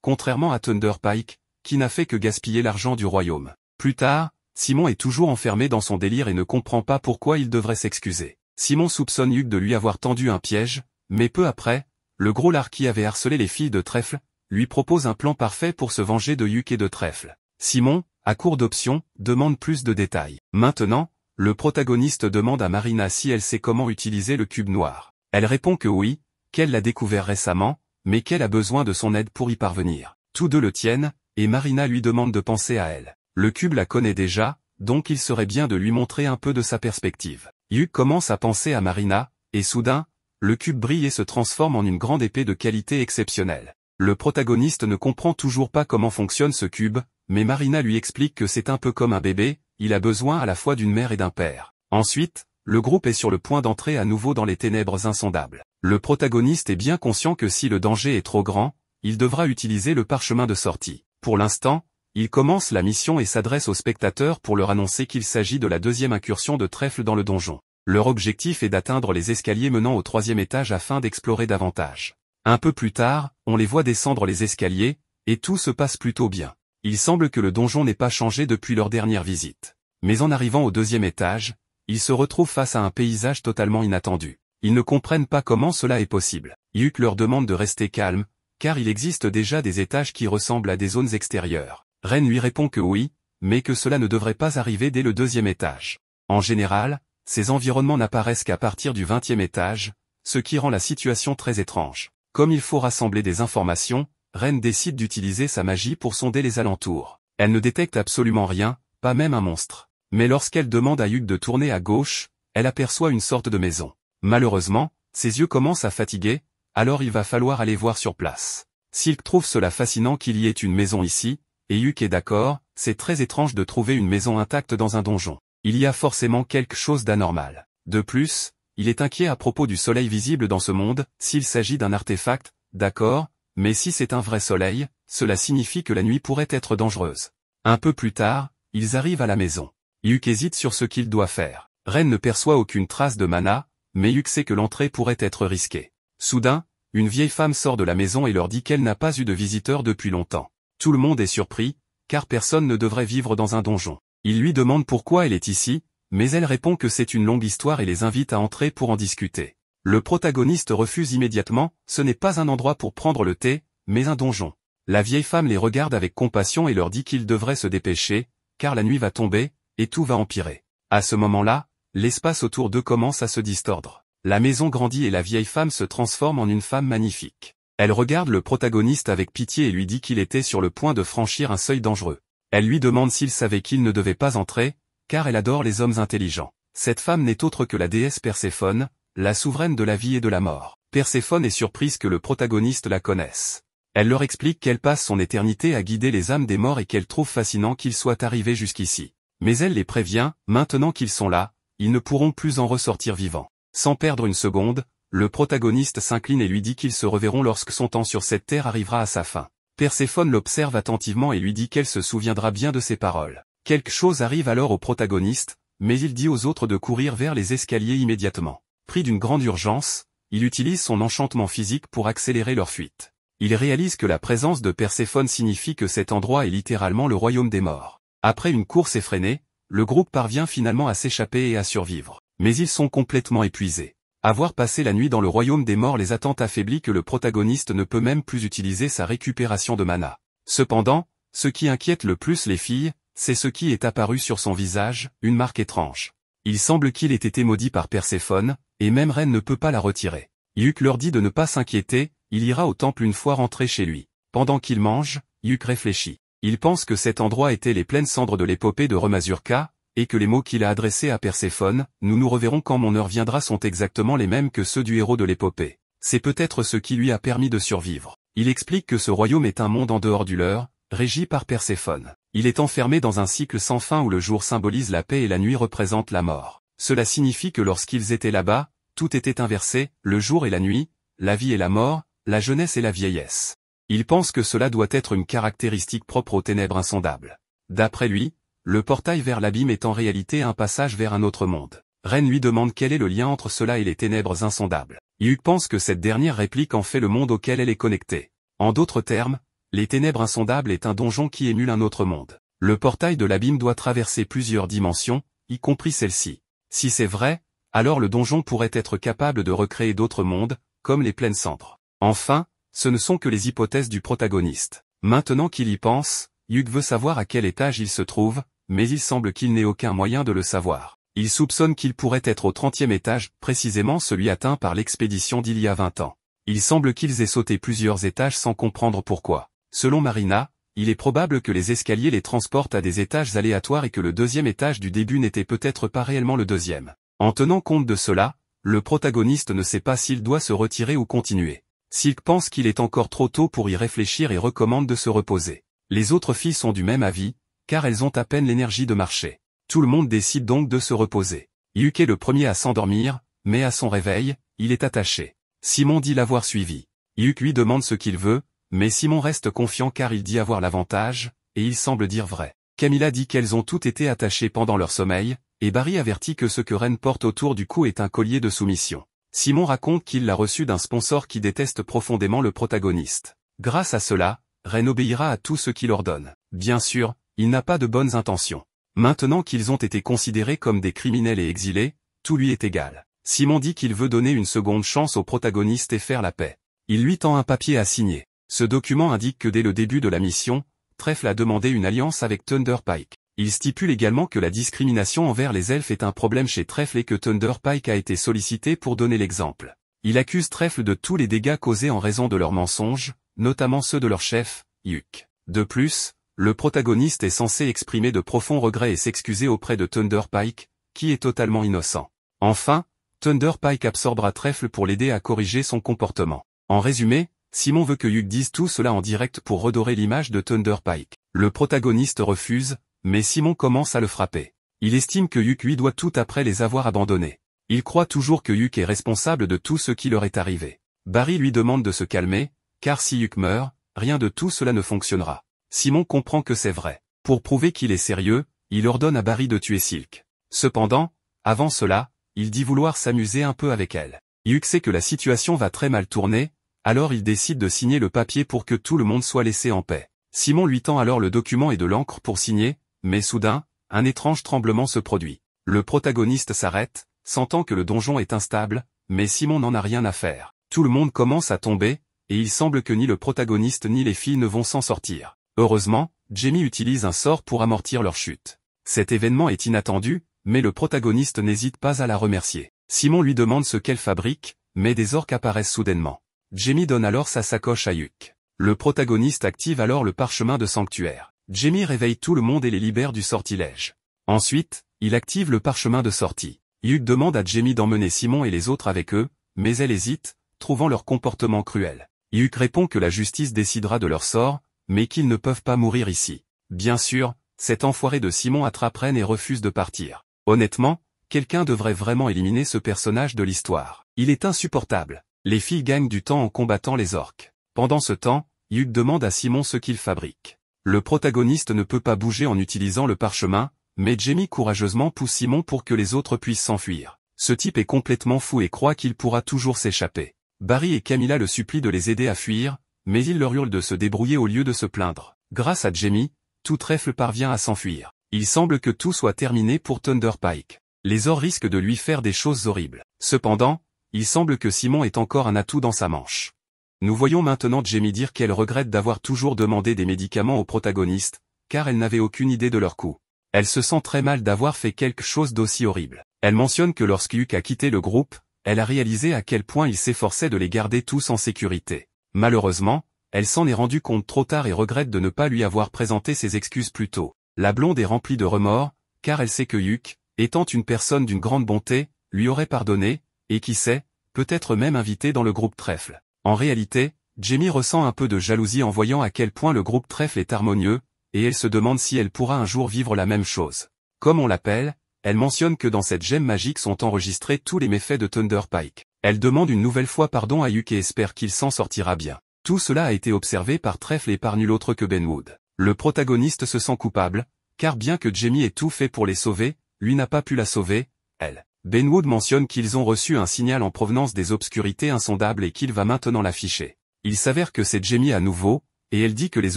contrairement à Thunder Pike, qui n'a fait que gaspiller l'argent du royaume. Plus tard, Simon est toujours enfermé dans son délire et ne comprend pas pourquoi il devrait s'excuser. Simon soupçonne Hugh de lui avoir tendu un piège, mais peu après, le gros lard qui avait harcelé les filles de Trèfle, lui propose un plan parfait pour se venger de Hugh et de Trèfle. Simon, à court d'options, demande plus de détails. Maintenant, le protagoniste demande à Marina si elle sait comment utiliser le cube noir. Elle répond que oui, qu'elle l'a découvert récemment, mais qu'elle a besoin de son aide pour y parvenir. Tous deux le tiennent, et Marina lui demande de penser à elle. Le cube la connaît déjà, donc il serait bien de lui montrer un peu de sa perspective. Hyuk commence à penser à Marina, et soudain, le cube brille et se transforme en une grande épée de qualité exceptionnelle. Le protagoniste ne comprend toujours pas comment fonctionne ce cube, mais Marina lui explique que c'est un peu comme un bébé, il a besoin à la fois d'une mère et d'un père. Ensuite, le groupe est sur le point d'entrer à nouveau dans les ténèbres insondables. Le protagoniste est bien conscient que si le danger est trop grand, il devra utiliser le parchemin de sortie. Pour l'instant, il commence la mission et s'adresse aux spectateurs pour leur annoncer qu'il s'agit de la deuxième incursion de trèfle dans le donjon. Leur objectif est d'atteindre les escaliers menant au 3e étage afin d'explorer davantage. Un peu plus tard, on les voit descendre les escaliers, et tout se passe plutôt bien. Il semble que le donjon n'ait pas changé depuis leur dernière visite. Mais en arrivant au 2e étage, ils se retrouvent face à un paysage totalement inattendu. Ils ne comprennent pas comment cela est possible. Hyuk leur demande de rester calme, car il existe déjà des étages qui ressemblent à des zones extérieures. Ren lui répond que oui, mais que cela ne devrait pas arriver dès le 2e étage. En général, ces environnements n'apparaissent qu'à partir du 20e étage, ce qui rend la situation très étrange. Comme il faut rassembler des informations, Ren décide d'utiliser sa magie pour sonder les alentours. Elle ne détecte absolument rien, pas même un monstre. Mais lorsqu'elle demande à Hyuk de tourner à gauche, elle aperçoit une sorte de maison. Malheureusement, ses yeux commencent à fatiguer, alors il va falloir aller voir sur place. Silk trouve cela fascinant qu'il y ait une maison ici, et Hyuk est d'accord, c'est très étrange de trouver une maison intacte dans un donjon. Il y a forcément quelque chose d'anormal. De plus, il est inquiet à propos du soleil visible dans ce monde, s'il s'agit d'un artefact, d'accord, mais si c'est un vrai soleil, cela signifie que la nuit pourrait être dangereuse. Un peu plus tard, ils arrivent à la maison. Hyuk hésite sur ce qu'il doit faire. Ren ne perçoit aucune trace de mana, mais Hyuk sait que l'entrée pourrait être risquée. Soudain, une vieille femme sort de la maison et leur dit qu'elle n'a pas eu de visiteurs depuis longtemps. Tout le monde est surpris, car personne ne devrait vivre dans un donjon. Il lui demande pourquoi elle est ici, mais elle répond que c'est une longue histoire et les invite à entrer pour en discuter. Le protagoniste refuse immédiatement, ce n'est pas un endroit pour prendre le thé, mais un donjon. La vieille femme les regarde avec compassion et leur dit qu'ils devraient se dépêcher, car la nuit va tomber, et tout va empirer. À ce moment-là, l'espace autour d'eux commence à se distordre. La maison grandit et la vieille femme se transforme en une femme magnifique. Elle regarde le protagoniste avec pitié et lui dit qu'il était sur le point de franchir un seuil dangereux. Elle lui demande s'il savait qu'il ne devait pas entrer, car elle adore les hommes intelligents. Cette femme n'est autre que la déesse Perséphone, la souveraine de la vie et de la mort. Perséphone est surprise que le protagoniste la connaisse. Elle leur explique qu'elle passe son éternité à guider les âmes des morts et qu'elle trouve fascinant qu'ils soient arrivés jusqu'ici. Mais elle les prévient, maintenant qu'ils sont là, ils ne pourront plus en ressortir vivants. Sans perdre une seconde, le protagoniste s'incline et lui dit qu'ils se reverront lorsque son temps sur cette terre arrivera à sa fin. Perséphone l'observe attentivement et lui dit qu'elle se souviendra bien de ses paroles. Quelque chose arrive alors au protagoniste, mais il dit aux autres de courir vers les escaliers immédiatement. Pris d'une grande urgence, il utilise son enchantement physique pour accélérer leur fuite. Il réalise que la présence de Perséphone signifie que cet endroit est littéralement le royaume des morts. Après une course effrénée, le groupe parvient finalement à s'échapper et à survivre. Mais ils sont complètement épuisés. Avoir passé la nuit dans le royaume des morts les a tant affaiblis que le protagoniste ne peut même plus utiliser sa récupération de mana. Cependant, ce qui inquiète le plus les filles, c'est ce qui est apparu sur son visage, une marque étrange. Il semble qu'il ait été maudit par Perséphone, et même Ren ne peut pas la retirer. Hyuk leur dit de ne pas s'inquiéter, il ira au temple une fois rentré chez lui. Pendant qu'il mange, Hyuk réfléchit. Il pense que cet endroit était les pleines cendres de l'épopée de Remazurka, et que les mots qu'il a adressés à Perséphone, nous nous reverrons quand mon heure viendra, sont exactement les mêmes que ceux du héros de l'épopée. C'est peut-être ce qui lui a permis de survivre. Il explique que ce royaume est un monde en dehors du leur, régi par Perséphone. Il est enfermé dans un cycle sans fin où le jour symbolise la paix et la nuit représente la mort. Cela signifie que lorsqu'ils étaient là-bas, tout était inversé, le jour et la nuit, la vie et la mort, la jeunesse et la vieillesse. Il pense que cela doit être une caractéristique propre aux ténèbres insondables. D'après lui, le portail vers l'abîme est en réalité un passage vers un autre monde. Ren lui demande quel est le lien entre cela et les ténèbres insondables. Hyuk pense que cette dernière réplique en fait le monde auquel elle est connectée. En d'autres termes, les ténèbres insondables est un donjon qui émule un autre monde. Le portail de l'abîme doit traverser plusieurs dimensions, y compris celle-ci. Si c'est vrai, alors le donjon pourrait être capable de recréer d'autres mondes, comme les pleines cendres. Enfin, ce ne sont que les hypothèses du protagoniste. Maintenant qu'il y pense, Hyuk veut savoir à quel étage il se trouve, mais il semble qu'il n'ait aucun moyen de le savoir. Il soupçonne qu'il pourrait être au 30e étage, précisément celui atteint par l'expédition d'il y a 20 ans. Il semble qu'ils aient sauté plusieurs étages sans comprendre pourquoi. Selon Marina, il est probable que les escaliers les transportent à des étages aléatoires et que le deuxième étage du début n'était peut-être pas réellement le deuxième. En tenant compte de cela, le protagoniste ne sait pas s'il doit se retirer ou continuer. Silk pense qu'il est encore trop tôt pour y réfléchir et recommande de se reposer. Les autres filles sont du même avis, car elles ont à peine l'énergie de marcher. Tout le monde décide donc de se reposer. Hyuk est le premier à s'endormir, mais à son réveil, il est attaché. Simon dit l'avoir suivi. Hyuk lui demande ce qu'il veut, mais Simon reste confiant car il dit avoir l'avantage, et il semble dire vrai. Camilla dit qu'elles ont toutes été attachées pendant leur sommeil, et Barry avertit que ce que Ren porte autour du cou est un collier de soumission. Simon raconte qu'il l'a reçu d'un sponsor qui déteste profondément le protagoniste. Grâce à cela, Ren obéira à tout ce qu'il ordonne. Bien sûr, il n'a pas de bonnes intentions. Maintenant qu'ils ont été considérés comme des criminels et exilés, tout lui est égal. Simon dit qu'il veut donner une seconde chance au protagoniste et faire la paix. Il lui tend un papier à signer. Ce document indique que dès le début de la mission, Trèfle a demandé une alliance avec Thunder Pike. Il stipule également que la discrimination envers les elfes est un problème chez Trèfle et que Thunder Pike a été sollicité pour donner l'exemple. Il accuse Trèfle de tous les dégâts causés en raison de leurs mensonges, notamment ceux de leur chef, Hyuk. De plus, le protagoniste est censé exprimer de profonds regrets et s'excuser auprès de Thunder Pike, qui est totalement innocent. Enfin, Thunder Pike absorbera Trèfle pour l'aider à corriger son comportement. En résumé, Simon veut que Hyuk dise tout cela en direct pour redorer l'image de Thunder Pike. Le protagoniste refuse, mais Simon commence à le frapper. Il estime que Hyuk lui doit tout après les avoir abandonnés. Il croit toujours que Hyuk est responsable de tout ce qui leur est arrivé. Barry lui demande de se calmer, car si Hyuk meurt, rien de tout cela ne fonctionnera. Simon comprend que c'est vrai. Pour prouver qu'il est sérieux, il ordonne à Barry de tuer Silk. Cependant, avant cela, il dit vouloir s'amuser un peu avec elle. Hyuk sait que la situation va très mal tourner, alors il décide de signer le papier pour que tout le monde soit laissé en paix. Simon lui tend alors le document et de l'encre pour signer, mais soudain, un étrange tremblement se produit. Le protagoniste s'arrête, sentant que le donjon est instable, mais Simon n'en a rien à faire. Tout le monde commence à tomber, et il semble que ni le protagoniste ni les filles ne vont s'en sortir. Heureusement, Jamie utilise un sort pour amortir leur chute. Cet événement est inattendu, mais le protagoniste n'hésite pas à la remercier. Simon lui demande ce qu'elle fabrique, mais des orques apparaissent soudainement. Jamie donne alors sa sacoche à Hyuk. Le protagoniste active alors le parchemin de sanctuaire. Jamie réveille tout le monde et les libère du sortilège. Ensuite, il active le parchemin de sortie. Hyuk demande à Jamie d'emmener Simon et les autres avec eux, mais elle hésite, trouvant leur comportement cruel. Hyuk répond que la justice décidera de leur sort, mais qu'ils ne peuvent pas mourir ici. Bien sûr, cet enfoiré de Simon attrape Ren et refuse de partir. Honnêtement, quelqu'un devrait vraiment éliminer ce personnage de l'histoire. Il est insupportable. Les filles gagnent du temps en combattant les orques. Pendant ce temps, Hyuk demande à Simon ce qu'il fabrique. Le protagoniste ne peut pas bouger en utilisant le parchemin, mais Jamie courageusement pousse Simon pour que les autres puissent s'enfuir. Ce type est complètement fou et croit qu'il pourra toujours s'échapper. Barry et Camilla le supplient de les aider à fuir, mais il leur hurle de se débrouiller au lieu de se plaindre. Grâce à Jamie, tout Trèfle parvient à s'enfuir. Il semble que tout soit terminé pour Thunder Pike. Les orques risquent de lui faire des choses horribles. Cependant, il semble que Simon ait encore un atout dans sa manche. Nous voyons maintenant Jamie dire qu'elle regrette d'avoir toujours demandé des médicaments au protagoniste, car elle n'avait aucune idée de leur coût. Elle se sent très mal d'avoir fait quelque chose d'aussi horrible. Elle mentionne que lorsque Hyuk a quitté le groupe, elle a réalisé à quel point il s'efforçait de les garder tous en sécurité. Malheureusement, elle s'en est rendue compte trop tard et regrette de ne pas lui avoir présenté ses excuses plus tôt. La blonde est remplie de remords, car elle sait que Hyuk, étant une personne d'une grande bonté, lui aurait pardonné, et qui sait, peut-être même invité dans le groupe Trèfle. En réalité, Jamie ressent un peu de jalousie en voyant à quel point le groupe Trèfle est harmonieux, et elle se demande si elle pourra un jour vivre la même chose. Comme on l'appelle, elle mentionne que dans cette gemme magique sont enregistrés tous les méfaits de Thunder Pike. Elle demande une nouvelle fois pardon à Hyuk et espère qu'il s'en sortira bien. Tout cela a été observé par Trèfle et par nul autre que Benwood. Le protagoniste se sent coupable, car bien que Jamie ait tout fait pour les sauver, lui n'a pas pu la sauver, elle. Benwood mentionne qu'ils ont reçu un signal en provenance des obscurités insondables et qu'il va maintenant l'afficher. Il s'avère que c'est Jamie à nouveau, et elle dit que les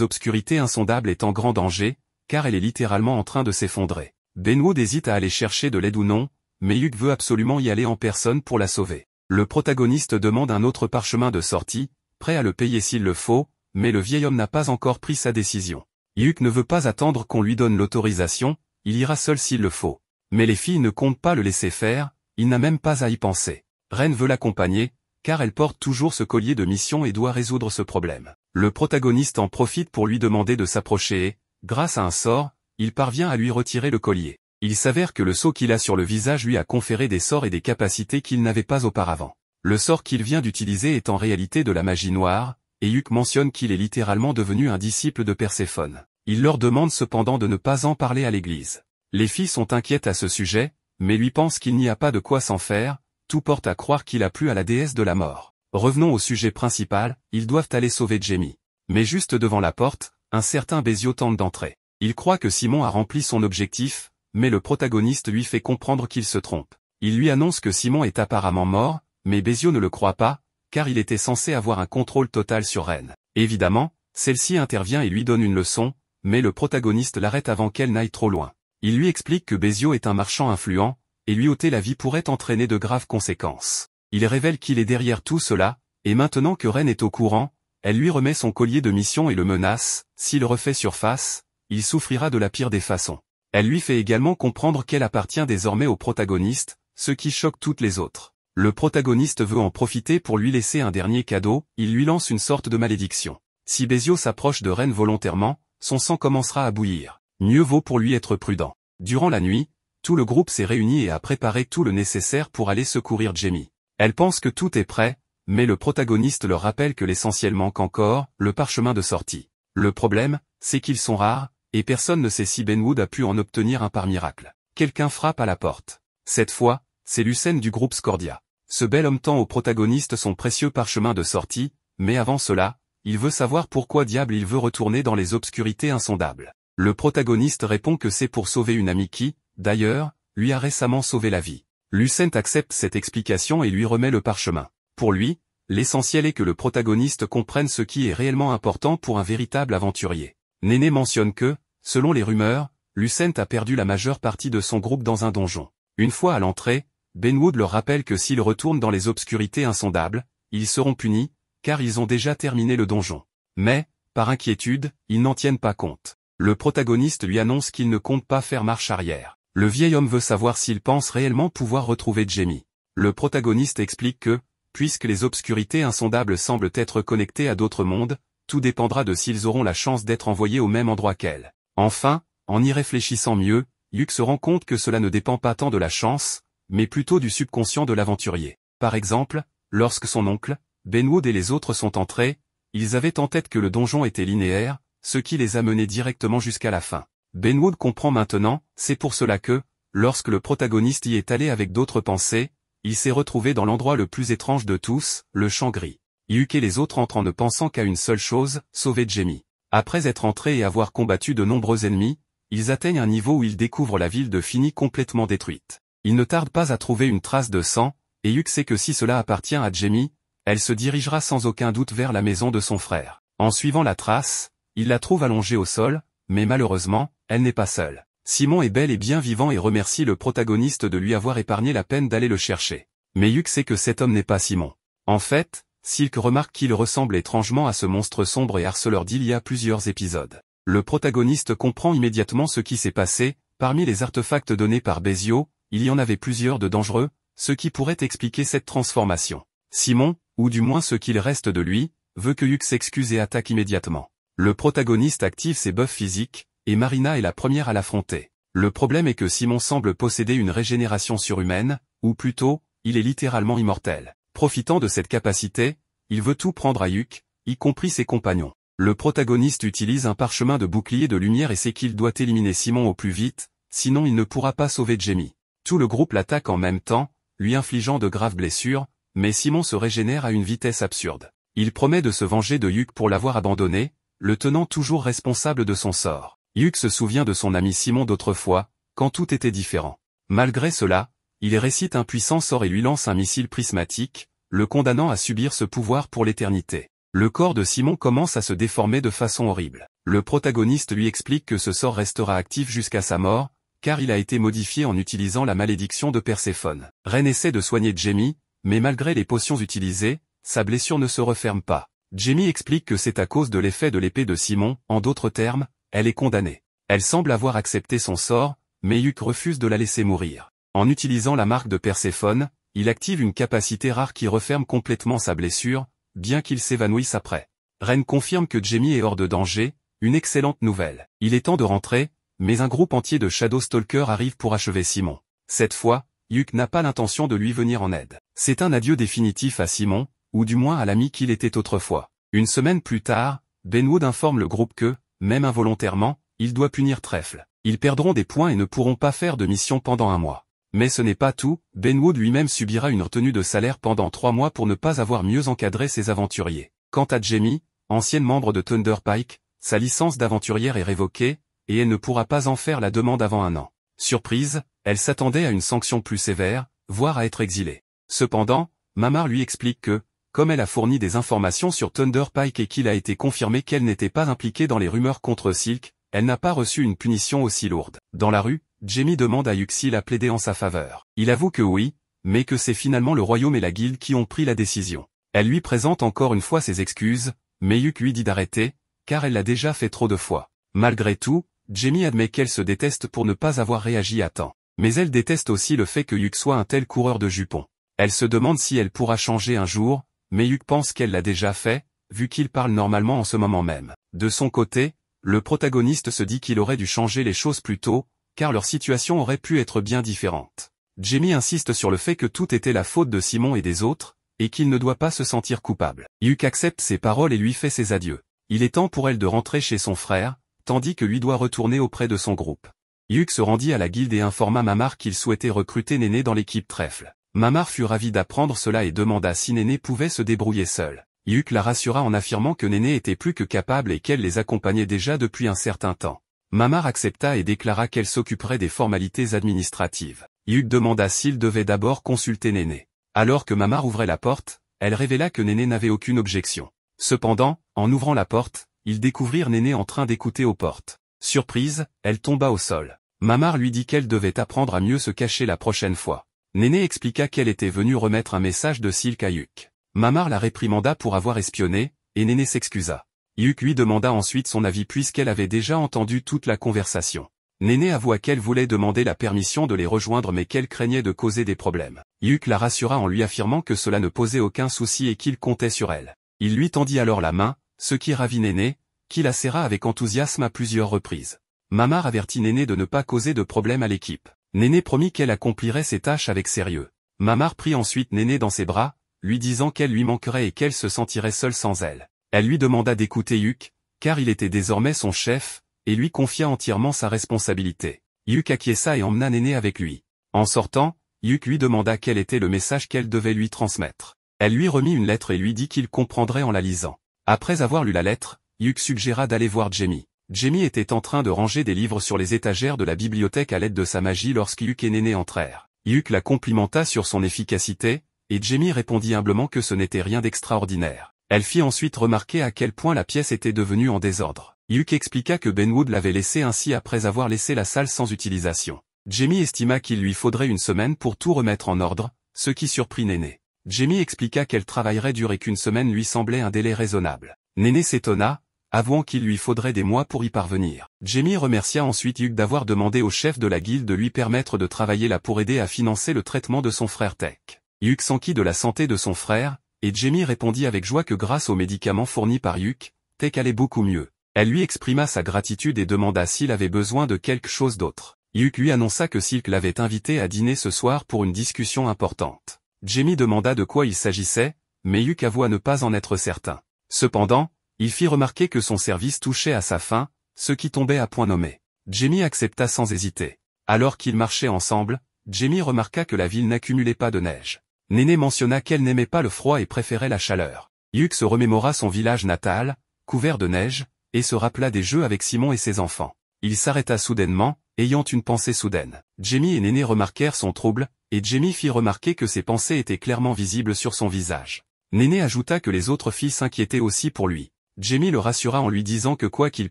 obscurités insondables est en grand danger, car elle est littéralement en train de s'effondrer. Benwood hésite à aller chercher de l'aide ou non, mais Hyuk veut absolument y aller en personne pour la sauver. Le protagoniste demande un autre parchemin de sortie, prêt à le payer s'il le faut, mais le vieil homme n'a pas encore pris sa décision. Hyuk ne veut pas attendre qu'on lui donne l'autorisation, il ira seul s'il le faut. Mais les filles ne comptent pas le laisser faire, il n'a même pas à y penser. Ren veut l'accompagner, car elle porte toujours ce collier de mission et doit résoudre ce problème. Le protagoniste en profite pour lui demander de s'approcher et, grâce à un sort, il parvient à lui retirer le collier. Il s'avère que le sceau qu'il a sur le visage lui a conféré des sorts et des capacités qu'il n'avait pas auparavant. Le sort qu'il vient d'utiliser est en réalité de la magie noire, et Hugues mentionne qu'il est littéralement devenu un disciple de Perséphone. Il leur demande cependant de ne pas en parler à l'église. Les filles sont inquiètes à ce sujet, mais lui pensent qu'il n'y a pas de quoi s'en faire, tout porte à croire qu'il a plu à la déesse de la mort. Revenons au sujet principal, ils doivent aller sauver Jamie. Mais juste devant la porte, un certain Bézio tente d'entrer. Il croit que Simon a rempli son objectif, mais le protagoniste lui fait comprendre qu'il se trompe. Il lui annonce que Simon est apparemment mort, mais Bézio ne le croit pas, car il était censé avoir un contrôle total sur Ren. Évidemment, celle-ci intervient et lui donne une leçon, mais le protagoniste l'arrête avant qu'elle n'aille trop loin. Il lui explique que Bézio est un marchand influent, et lui ôter la vie pourrait entraîner de graves conséquences. Il révèle qu'il est derrière tout cela, et maintenant que Ren est au courant, elle lui remet son collier de mission et le menace, s'il refait surface, il souffrira de la pire des façons. Elle lui fait également comprendre qu'elle appartient désormais au protagoniste, ce qui choque toutes les autres. Le protagoniste veut en profiter pour lui laisser un dernier cadeau, il lui lance une sorte de malédiction. Si Bézio s'approche de Ren volontairement, son sang commencera à bouillir. Mieux vaut pour lui être prudent. Durant la nuit, tout le groupe s'est réuni et a préparé tout le nécessaire pour aller secourir Jamie. Elle pense que tout est prêt, mais le protagoniste leur rappelle que l'essentiel manque encore, le parchemin de sortie. Le problème, c'est qu'ils sont rares, et personne ne sait si Benwood a pu en obtenir un par miracle. Quelqu'un frappe à la porte. Cette fois, c'est Lucène du groupe Scordia. Ce bel homme tend au protagoniste son précieux parchemin de sortie, mais avant cela, il veut savoir pourquoi diable il veut retourner dans les obscurités insondables. Le protagoniste répond que c'est pour sauver une amie qui, d'ailleurs, lui a récemment sauvé la vie. Lucène accepte cette explication et lui remet le parchemin. Pour lui, l'essentiel est que le protagoniste comprenne ce qui est réellement important pour un véritable aventurier. Néné mentionne que, selon les rumeurs, Lucène a perdu la majeure partie de son groupe dans un donjon. Une fois à l'entrée, Benwood leur rappelle que s'ils retournent dans les obscurités insondables, ils seront punis, car ils ont déjà terminé le donjon. Mais, par inquiétude, ils n'en tiennent pas compte. Le protagoniste lui annonce qu'il ne compte pas faire marche arrière. Le vieil homme veut savoir s'il pense réellement pouvoir retrouver Jamie. Le protagoniste explique que, puisque les obscurités insondables semblent être connectées à d'autres mondes, tout dépendra de s'ils auront la chance d'être envoyés au même endroit qu'elle. Enfin, en y réfléchissant mieux, Hugues se rend compte que cela ne dépend pas tant de la chance, mais plutôt du subconscient de l'aventurier. Par exemple, lorsque son oncle, Benwood et les autres sont entrés, ils avaient en tête que le donjon était linéaire, ce qui les a menés directement jusqu'à la fin. Benwood comprend maintenant, c'est pour cela que, lorsque le protagoniste y est allé avec d'autres pensées, il s'est retrouvé dans l'endroit le plus étrange de tous, le champ gris. Hugues et les autres entrent en ne pensant qu'à une seule chose, sauver Jamie. Après être entrés et avoir combattu de nombreux ennemis, ils atteignent un niveau où ils découvrent la ville de Fini complètement détruite. Ils ne tardent pas à trouver une trace de sang, et Hugues sait que si cela appartient à Jamie, elle se dirigera sans aucun doute vers la maison de son frère. En suivant la trace, il la trouve allongée au sol, mais malheureusement, elle n'est pas seule. Simon est bel et bien vivant et remercie le protagoniste de lui avoir épargné la peine d'aller le chercher. Mais Hugues sait que cet homme n'est pas Simon. En fait, Silk remarque qu'il ressemble étrangement à ce monstre sombre et harceleur d'il y a plusieurs épisodes. Le protagoniste comprend immédiatement ce qui s'est passé, parmi les artefacts donnés par Bézio, il y en avait plusieurs de dangereux, ce qui pourrait expliquer cette transformation. Simon, ou du moins ce qu'il reste de lui, veut que Hugues s'excuse et attaque immédiatement. Le protagoniste active ses buffs physiques, et Marina est la première à l'affronter. Le problème est que Simon semble posséder une régénération surhumaine, ou plutôt, il est littéralement immortel. Profitant de cette capacité, il veut tout prendre à Hugues, y compris ses compagnons. Le protagoniste utilise un parchemin de bouclier de lumière et sait qu'il doit éliminer Simon au plus vite, sinon il ne pourra pas sauver Jamie. Tout le groupe l'attaque en même temps, lui infligeant de graves blessures, mais Simon se régénère à une vitesse absurde. Il promet de se venger de Hugues pour l'avoir abandonné, le tenant toujours responsable de son sort. Hugues se souvient de son ami Simon d'autrefois, quand tout était différent. Malgré cela, il récite un puissant sort et lui lance un missile prismatique, le condamnant à subir ce pouvoir pour l'éternité. Le corps de Simon commence à se déformer de façon horrible. Le protagoniste lui explique que ce sort restera actif jusqu'à sa mort, car il a été modifié en utilisant la malédiction de Perséphone. Ren essaie de soigner Jamie, mais malgré les potions utilisées, sa blessure ne se referme pas. Jamie explique que c'est à cause de l'effet de l'épée de Simon, en d'autres termes, elle est condamnée. Elle semble avoir accepté son sort, mais Hugues refuse de la laisser mourir. En utilisant la marque de Perséphone, il active une capacité rare qui referme complètement sa blessure, bien qu'il s'évanouisse après. Ren confirme que Jamie est hors de danger, une excellente nouvelle. Il est temps de rentrer, mais un groupe entier de Shadow Stalkers arrive pour achever Simon. Cette fois, Yuk n'a pas l'intention de lui venir en aide. C'est un adieu définitif à Simon, ou du moins à l'ami qu'il était autrefois. Une semaine plus tard, Benwood informe le groupe que, même involontairement, il doit punir Trèfle. Ils perdront des points et ne pourront pas faire de mission pendant un mois. Mais ce n'est pas tout, Benwood lui-même subira une retenue de salaire pendant 3 mois pour ne pas avoir mieux encadré ses aventuriers. Quant à Jamie, ancienne membre de Thunder Pike, sa licence d'aventurière est révoquée, et elle ne pourra pas en faire la demande avant 1 an. Surprise, elle s'attendait à une sanction plus sévère, voire à être exilée. Cependant, Mamar lui explique que, comme elle a fourni des informations sur Thunder Pike et qu'il a été confirmé qu'elle n'était pas impliquée dans les rumeurs contre Silk, elle n'a pas reçu une punition aussi lourde. Dans la rue, Jamie demande à Yuk s'il a plaidé en sa faveur. Il avoue que oui, mais que c'est finalement le royaume et la guilde qui ont pris la décision. Elle lui présente encore une fois ses excuses, mais Yuk lui dit d'arrêter, car elle l'a déjà fait trop de fois. Malgré tout, Jamie admet qu'elle se déteste pour ne pas avoir réagi à temps. Mais elle déteste aussi le fait que Yuk soit un tel coureur de jupons. Elle se demande si elle pourra changer un jour, mais Yuk pense qu'elle l'a déjà fait, vu qu'il parle normalement en ce moment même. De son côté, le protagoniste se dit qu'il aurait dû changer les choses plus tôt, car leur situation aurait pu être bien différente. Jamie insiste sur le fait que tout était la faute de Simon et des autres, et qu'il ne doit pas se sentir coupable. Yuk accepte ses paroles et lui fait ses adieux. Il est temps pour elle de rentrer chez son frère, tandis que lui doit retourner auprès de son groupe. Yuk se rendit à la guilde et informa Mamar qu'il souhaitait recruter Néné dans l'équipe Trèfle. Mamar fut ravi d'apprendre cela et demanda si Néné pouvait se débrouiller seule. Yuk la rassura en affirmant que Néné était plus que capable et qu'elle les accompagnait déjà depuis un certain temps. Mamar accepta et déclara qu'elle s'occuperait des formalités administratives. Yuk demanda s'il devait d'abord consulter Néné. Alors que Mamar ouvrait la porte, elle révéla que Néné n'avait aucune objection. Cependant, en ouvrant la porte, ils découvrirent Néné en train d'écouter aux portes. Surprise, elle tomba au sol. Mamar lui dit qu'elle devait apprendre à mieux se cacher la prochaine fois. Néné expliqua qu'elle était venue remettre un message de Silk à Yuk. Mamar la réprimanda pour avoir espionné, et Néné s'excusa. Yuk lui demanda ensuite son avis puisqu'elle avait déjà entendu toute la conversation. Néné avoua qu'elle voulait demander la permission de les rejoindre mais qu'elle craignait de causer des problèmes. Yuk la rassura en lui affirmant que cela ne posait aucun souci et qu'il comptait sur elle. Il lui tendit alors la main, ce qui ravit Néné, qui la serra avec enthousiasme à plusieurs reprises. Mamar avertit Néné de ne pas causer de problème à l'équipe. Néné promit qu'elle accomplirait ses tâches avec sérieux. Mamar prit ensuite Néné dans ses bras, lui disant qu'elle lui manquerait et qu'elle se sentirait seule sans elle. Elle lui demanda d'écouter Yuk, car il était désormais son chef, et lui confia entièrement sa responsabilité. Yuk acquiesça et emmena Néné avec lui. En sortant, Yuk lui demanda quel était le message qu'elle devait lui transmettre. Elle lui remit une lettre et lui dit qu'il comprendrait en la lisant. Après avoir lu la lettre, Yuk suggéra d'aller voir Jamie. Jamie était en train de ranger des livres sur les étagères de la bibliothèque à l'aide de sa magie lorsque Yuk et Néné entrèrent. Yuk la complimenta sur son efficacité, et Jamie répondit humblement que ce n'était rien d'extraordinaire. Elle fit ensuite remarquer à quel point la pièce était devenue en désordre. Yuk expliqua que Benwood l'avait laissée ainsi après avoir laissé la salle sans utilisation. Jamie estima qu'il lui faudrait une semaine pour tout remettre en ordre, ce qui surprit Néné. Jamie expliqua qu'elle travaillerait dur et qu'une semaine lui semblait un délai raisonnable. Néné s'étonna, avouant qu'il lui faudrait des mois pour y parvenir. Jamie remercia ensuite Yuk d'avoir demandé au chef de la guilde de lui permettre de travailler là pour aider à financer le traitement de son frère Tech. Yuk s'enquit de la santé de son frère, et Jamie répondit avec joie que grâce aux médicaments fournis par Yuk, Tech allait beaucoup mieux. Elle lui exprima sa gratitude et demanda s'il avait besoin de quelque chose d'autre. Yuk lui annonça que Silk l'avait invité à dîner ce soir pour une discussion importante. Jamie demanda de quoi il s'agissait, mais Yuk avoua ne pas en être certain. Cependant, il fit remarquer que son service touchait à sa fin, ce qui tombait à point nommé. Jamie accepta sans hésiter. Alors qu'ils marchaient ensemble, Jamie remarqua que la ville n'accumulait pas de neige. Néné mentionna qu'elle n'aimait pas le froid et préférait la chaleur. Yuk se remémora son village natal, couvert de neige, et se rappela des jeux avec Simon et ses enfants. Il s'arrêta soudainement, ayant une pensée soudaine. Jamie et Néné remarquèrent son trouble, et Jamie fit remarquer que ses pensées étaient clairement visibles sur son visage. Néné ajouta que les autres filles s'inquiétaient aussi pour lui. Jamie le rassura en lui disant que quoi qu'il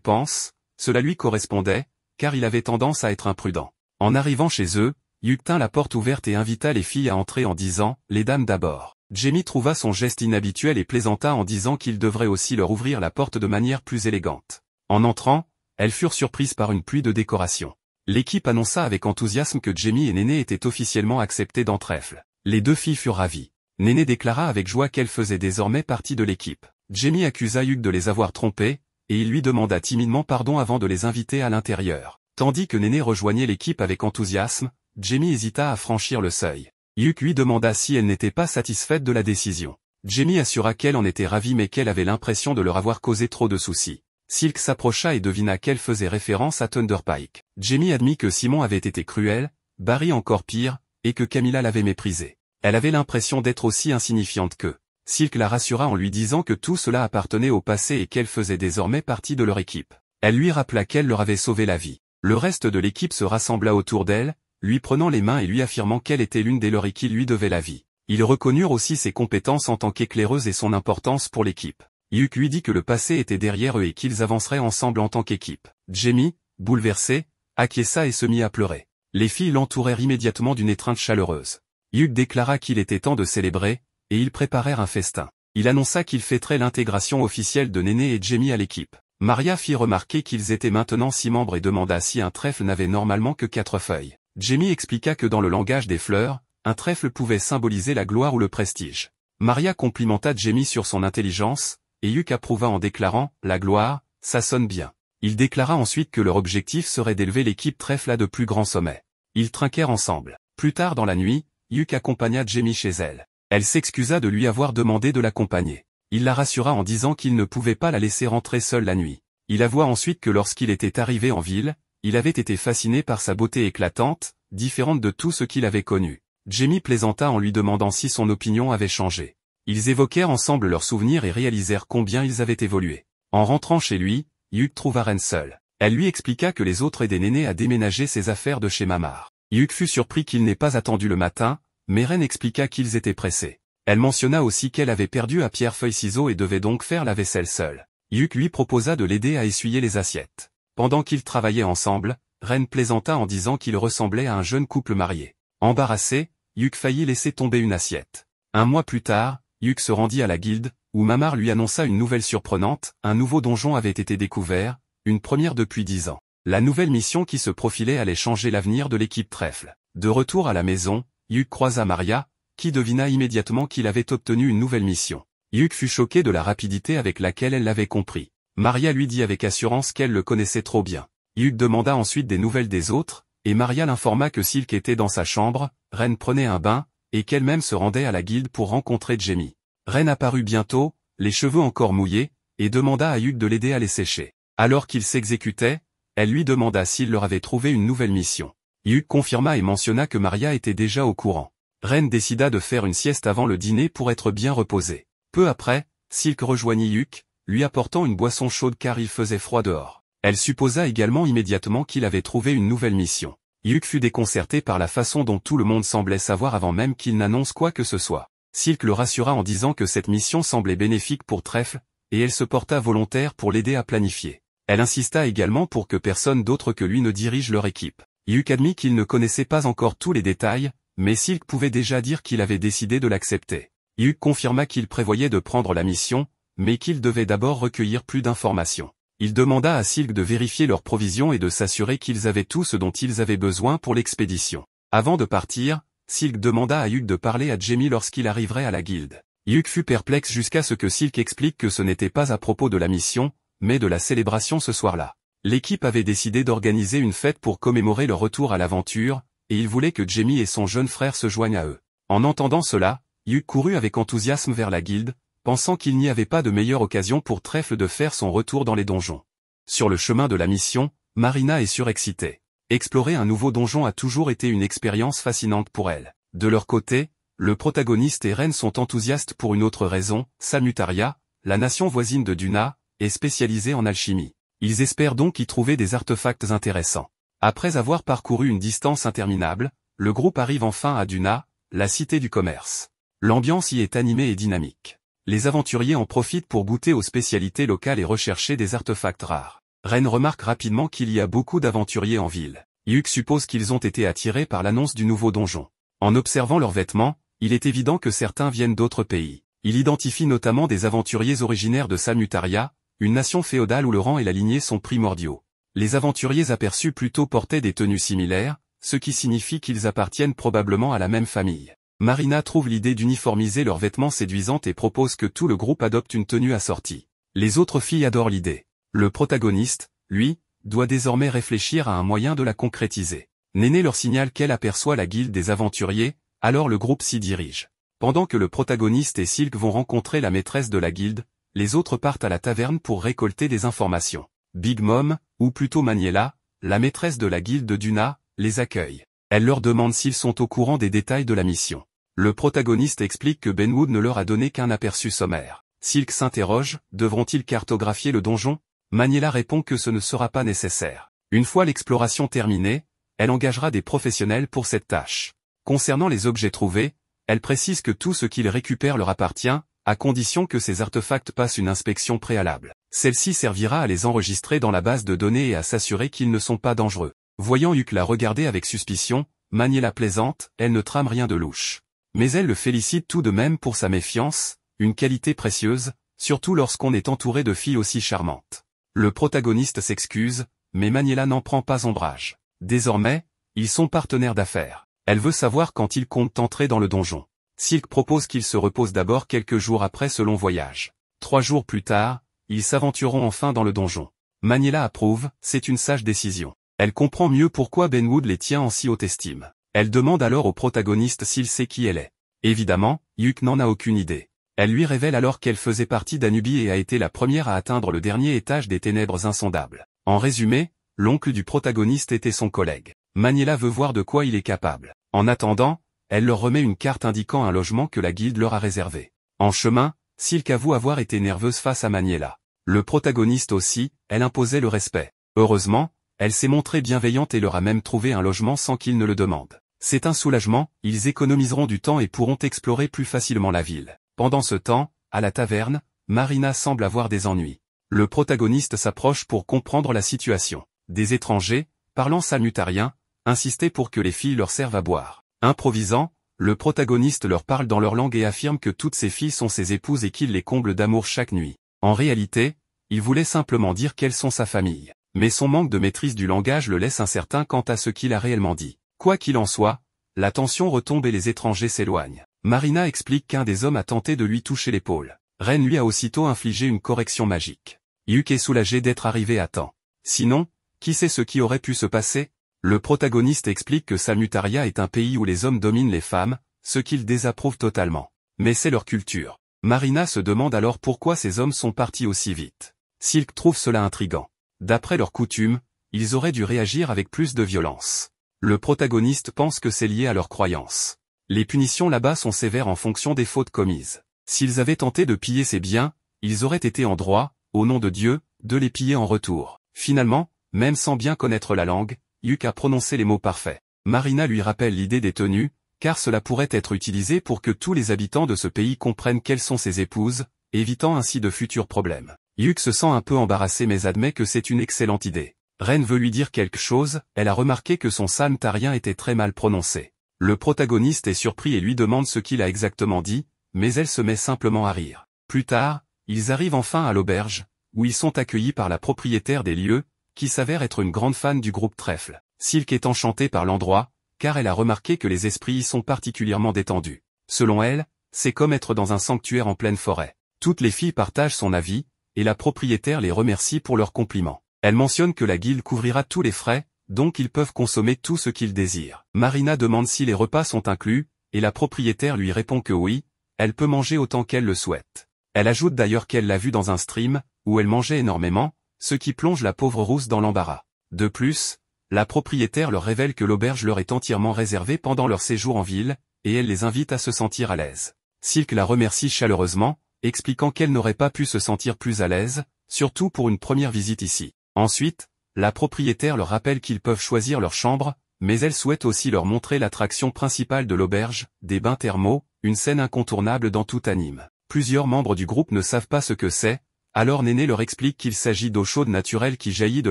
pense, cela lui correspondait, car il avait tendance à être imprudent. En arrivant chez eux, Yuk tint la porte ouverte et invita les filles à entrer en disant « Les dames d'abord ». Jamie trouva son geste inhabituel et plaisanta en disant qu'il devrait aussi leur ouvrir la porte de manière plus élégante. En entrant, elles furent surprises par une pluie de décorations. L'équipe annonça avec enthousiasme que Jamie et Néné étaient officiellement acceptés dans Trèfle. Les deux filles furent ravies. Néné déclara avec joie qu'elle faisait désormais partie de l'équipe. Jamie accusa Hugh de les avoir trompés, et il lui demanda timidement pardon avant de les inviter à l'intérieur. Tandis que Néné rejoignait l'équipe avec enthousiasme, Jamie hésita à franchir le seuil. Hugh lui demanda si elle n'était pas satisfaite de la décision. Jamie assura qu'elle en était ravie mais qu'elle avait l'impression de leur avoir causé trop de soucis. Silk s'approcha et devina qu'elle faisait référence à Thunder Pike. Jamie admit que Simon avait été cruel, Barry encore pire, et que Camilla l'avait méprisée. Elle avait l'impression d'être aussi insignifiante qu'eux. Silk la rassura en lui disant que tout cela appartenait au passé et qu'elle faisait désormais partie de leur équipe. Elle lui rappela qu'elle leur avait sauvé la vie. Le reste de l'équipe se rassembla autour d'elle, lui prenant les mains et lui affirmant qu'elle était l'une des leurs et qui lui devait la vie. Ils reconnurent aussi ses compétences en tant qu'éclaireuse et son importance pour l'équipe. Hugh lui dit que le passé était derrière eux et qu'ils avanceraient ensemble en tant qu'équipe. Jamie, bouleversé, acquiesça et se mit à pleurer. Les filles l'entourèrent immédiatement d'une étreinte chaleureuse. Hugh déclara qu'il était temps de célébrer, et ils préparèrent un festin. Il annonça qu'il fêterait l'intégration officielle de Néné et Jamie à l'équipe. Maria fit remarquer qu'ils étaient maintenant 6 membres et demanda si un trèfle n'avait normalement que 4 feuilles. Jamie expliqua que dans le langage des fleurs, un trèfle pouvait symboliser la gloire ou le prestige. Maria complimenta Jamie sur son intelligence, et Hugh approuva en déclarant « La gloire, ça sonne bien ». Il déclara ensuite que leur objectif serait d'élever l'équipe trèfle à de plus grands sommets. Ils trinquèrent ensemble. Plus tard dans la nuit, Hugh accompagna Jamie chez elle. Elle s'excusa de lui avoir demandé de l'accompagner. Il la rassura en disant qu'il ne pouvait pas la laisser rentrer seule la nuit. Il avoua ensuite que lorsqu'il était arrivé en ville, il avait été fasciné par sa beauté éclatante, différente de tout ce qu'il avait connu. Jamie plaisanta en lui demandant si son opinion avait changé. Ils évoquèrent ensemble leurs souvenirs et réalisèrent combien ils avaient évolué. En rentrant chez lui, Hugh trouva Reine seule. Elle lui expliqua que les autres aidaient Néné à déménager ses affaires de chez Mamar. Hugh fut surpris qu'il n'ait pas attendu le matin, mais Reine expliqua qu'ils étaient pressés. Elle mentionna aussi qu'elle avait perdu à pierre-feuille-ciseaux et devait donc faire la vaisselle seule. Hugh lui proposa de l'aider à essuyer les assiettes. Pendant qu'ils travaillaient ensemble, Reine plaisanta en disant qu'il ressemblait à un jeune couple marié. Embarrassé, Hugh faillit laisser tomber une assiette. Un mois plus tard, Hugh se rendit à la guilde, où Mamar lui annonça une nouvelle surprenante, un nouveau donjon avait été découvert, une première depuis 10 ans. La nouvelle mission qui se profilait allait changer l'avenir de l'équipe trèfle. De retour à la maison, Hugh croisa Maria, qui devina immédiatement qu'il avait obtenu une nouvelle mission. Hugh fut choqué de la rapidité avec laquelle elle l'avait compris. Maria lui dit avec assurance qu'elle le connaissait trop bien. Hugh demanda ensuite des nouvelles des autres, et Maria l'informa que Silk était dans sa chambre, Reine prenait un bain, et qu'elle-même se rendait à la guilde pour rencontrer Jamie. Reine apparut bientôt, les cheveux encore mouillés, et demanda à Hugh de l'aider à les sécher. Alors qu'il s'exécutait, elle lui demanda s'il leur avait trouvé une nouvelle mission. Hugh confirma et mentionna que Maria était déjà au courant. Reine décida de faire une sieste avant le dîner pour être bien reposée. Peu après, Silk rejoignit Hugh, lui apportant une boisson chaude car il faisait froid dehors. Elle supposa également immédiatement qu'il avait trouvé une nouvelle mission. Hugh fut déconcerté par la façon dont tout le monde semblait savoir avant même qu'il n'annonce quoi que ce soit. Silk le rassura en disant que cette mission semblait bénéfique pour Trèfle, et elle se porta volontaire pour l'aider à planifier. Elle insista également pour que personne d'autre que lui ne dirige leur équipe. Hugh admit qu'il ne connaissait pas encore tous les détails, mais Silk pouvait déjà dire qu'il avait décidé de l'accepter. Hugh confirma qu'il prévoyait de prendre la mission, mais qu'il devait d'abord recueillir plus d'informations. Il demanda à Silk de vérifier leurs provisions et de s'assurer qu'ils avaient tout ce dont ils avaient besoin pour l'expédition. Avant de partir, Silk demanda à Hugh de parler à Jamie lorsqu'il arriverait à la guilde. Hugh fut perplexe jusqu'à ce que Silk explique que ce n'était pas à propos de la mission, mais de la célébration ce soir-là. L'équipe avait décidé d'organiser une fête pour commémorer leur retour à l'aventure, et il voulait que Jamie et son jeune frère se joignent à eux. En entendant cela, Hugh courut avec enthousiasme vers la guilde, pensant qu'il n'y avait pas de meilleure occasion pour Trèfle de faire son retour dans les donjons. Sur le chemin de la mission, Marina est surexcitée. Explorer un nouveau donjon a toujours été une expérience fascinante pour elle. De leur côté, le protagoniste et Reine sont enthousiastes pour une autre raison, Salmutaria, la nation voisine de Duna, est spécialisée en alchimie. Ils espèrent donc y trouver des artefacts intéressants. Après avoir parcouru une distance interminable, le groupe arrive enfin à Duna, la cité du commerce. L'ambiance y est animée et dynamique. Les aventuriers en profitent pour goûter aux spécialités locales et rechercher des artefacts rares. Reine remarque rapidement qu'il y a beaucoup d'aventuriers en ville. Hugh suppose qu'ils ont été attirés par l'annonce du nouveau donjon. En observant leurs vêtements, il est évident que certains viennent d'autres pays. Il identifie notamment des aventuriers originaires de Salmutaria, une nation féodale où le rang et la lignée sont primordiaux. Les aventuriers aperçus plus tôt portaient des tenues similaires, ce qui signifie qu'ils appartiennent probablement à la même famille. Marina trouve l'idée d'uniformiser leurs vêtements séduisantes et propose que tout le groupe adopte une tenue assortie. Les autres filles adorent l'idée. Le protagoniste, lui, doit désormais réfléchir à un moyen de la concrétiser. Néné leur signale qu'elle aperçoit la guilde des aventuriers, alors le groupe s'y dirige. Pendant que le protagoniste et Silk vont rencontrer la maîtresse de la guilde, les autres partent à la taverne pour récolter des informations. Big Mom, ou plutôt Maniela, la maîtresse de la guilde d'Una, les accueille. Elle leur demande s'ils sont au courant des détails de la mission. Le protagoniste explique que Benwood ne leur a donné qu'un aperçu sommaire. Silk s'interroge, devront-ils cartographier le donjon? Maniela répond que ce ne sera pas nécessaire. Une fois l'exploration terminée, elle engagera des professionnels pour cette tâche. Concernant les objets trouvés, elle précise que tout ce qu'ils récupèrent leur appartient, à condition que ces artefacts passent une inspection préalable. Celle-ci servira à les enregistrer dans la base de données et à s'assurer qu'ils ne sont pas dangereux. Voyant Huck la regarder avec suspicion, Maniela plaisante, elle ne trame rien de louche. Mais elle le félicite tout de même pour sa méfiance, une qualité précieuse, surtout lorsqu'on est entouré de filles aussi charmantes. Le protagoniste s'excuse, mais Maniela n'en prend pas ombrage. Désormais, ils sont partenaires d'affaires. Elle veut savoir quand ils comptent entrer dans le donjon. Silk propose qu'ils se reposent d'abord quelques jours après ce long voyage. 3 jours plus tard, ils s'aventureront enfin dans le donjon. Maniela approuve, c'est une sage décision. Elle comprend mieux pourquoi Benwood les tient en si haute estime. Elle demande alors au protagoniste s'il sait qui elle est. Évidemment, Huck n'en a aucune idée. Elle lui révèle alors qu'elle faisait partie d'Anubis et a été la première à atteindre le dernier étage des ténèbres insondables. En résumé, l'oncle du protagoniste était son collègue. Maniela veut voir de quoi il est capable. En attendant, elle leur remet une carte indiquant un logement que la guilde leur a réservé. En chemin, Silk avoue avoir été nerveuse face à Maniela. Le protagoniste aussi, elle imposait le respect. Heureusement, elle s'est montrée bienveillante et leur a même trouvé un logement sans qu'ils ne le demandent. C'est un soulagement, ils économiseront du temps et pourront explorer plus facilement la ville. Pendant ce temps, à la taverne, Marina semble avoir des ennuis. Le protagoniste s'approche pour comprendre la situation. Des étrangers, parlant salmutarien, insistaient pour que les filles leur servent à boire. Improvisant, le protagoniste leur parle dans leur langue et affirme que toutes ces filles sont ses épouses et qu'il les comble d'amour chaque nuit. En réalité, il voulait simplement dire qu'elles sont sa famille. Mais son manque de maîtrise du langage le laisse incertain quant à ce qu'il a réellement dit. Quoi qu'il en soit, la tension retombe et les étrangers s'éloignent. Marina explique qu'un des hommes a tenté de lui toucher l'épaule. Ren lui a aussitôt infligé une correction magique. Huck est soulagé d'être arrivé à temps. Sinon, qui sait ce qui aurait pu se passer? Le protagoniste explique que Salmutaria est un pays où les hommes dominent les femmes, ce qu'il désapprouve totalement. Mais c'est leur culture. Marina se demande alors pourquoi ces hommes sont partis aussi vite. Silk trouve cela intriguant. D'après leurs coutumes, ils auraient dû réagir avec plus de violence. Le protagoniste pense que c'est lié à leurs croyances. Les punitions là-bas sont sévères en fonction des fautes commises. S'ils avaient tenté de piller ces biens, ils auraient été en droit, au nom de Dieu, de les piller en retour. Finalement, même sans bien connaître la langue, Huck a prononcé les mots parfaits. Marina lui rappelle l'idée des tenues, car cela pourrait être utilisé pour que tous les habitants de ce pays comprennent quelles sont ses épouses, évitant ainsi de futurs problèmes. Huck se sent un peu embarrassé mais admet que c'est une excellente idée. Ren veut lui dire quelque chose, elle a remarqué que son salmtarien était très mal prononcé. Le protagoniste est surpris et lui demande ce qu'il a exactement dit, mais elle se met simplement à rire. Plus tard, ils arrivent enfin à l'auberge, où ils sont accueillis par la propriétaire des lieux, qui s'avère être une grande fan du groupe Trèfle. Silk est enchantée par l'endroit, car elle a remarqué que les esprits y sont particulièrement détendus. Selon elle, c'est comme être dans un sanctuaire en pleine forêt. Toutes les filles partagent son avis, et la propriétaire les remercie pour leurs compliments. Elle mentionne que la guilde couvrira tous les frais, donc ils peuvent consommer tout ce qu'ils désirent. Marina demande si les repas sont inclus, et la propriétaire lui répond que oui, elle peut manger autant qu'elle le souhaite. Elle ajoute d'ailleurs qu'elle l'a vu dans un stream, où elle mangeait énormément, ce qui plonge la pauvre rousse dans l'embarras. De plus, la propriétaire leur révèle que l'auberge leur est entièrement réservée pendant leur séjour en ville, et elle les invite à se sentir à l'aise. Silk la remercie chaleureusement, expliquant qu'elle n'aurait pas pu se sentir plus à l'aise, surtout pour une première visite ici. Ensuite, la propriétaire leur rappelle qu'ils peuvent choisir leur chambre, mais elle souhaite aussi leur montrer l'attraction principale de l'auberge, des bains thermaux, une scène incontournable dans tout anime. Plusieurs membres du groupe ne savent pas ce que c'est, alors Néné leur explique qu'il s'agit d'eau chaude naturelle qui jaillit de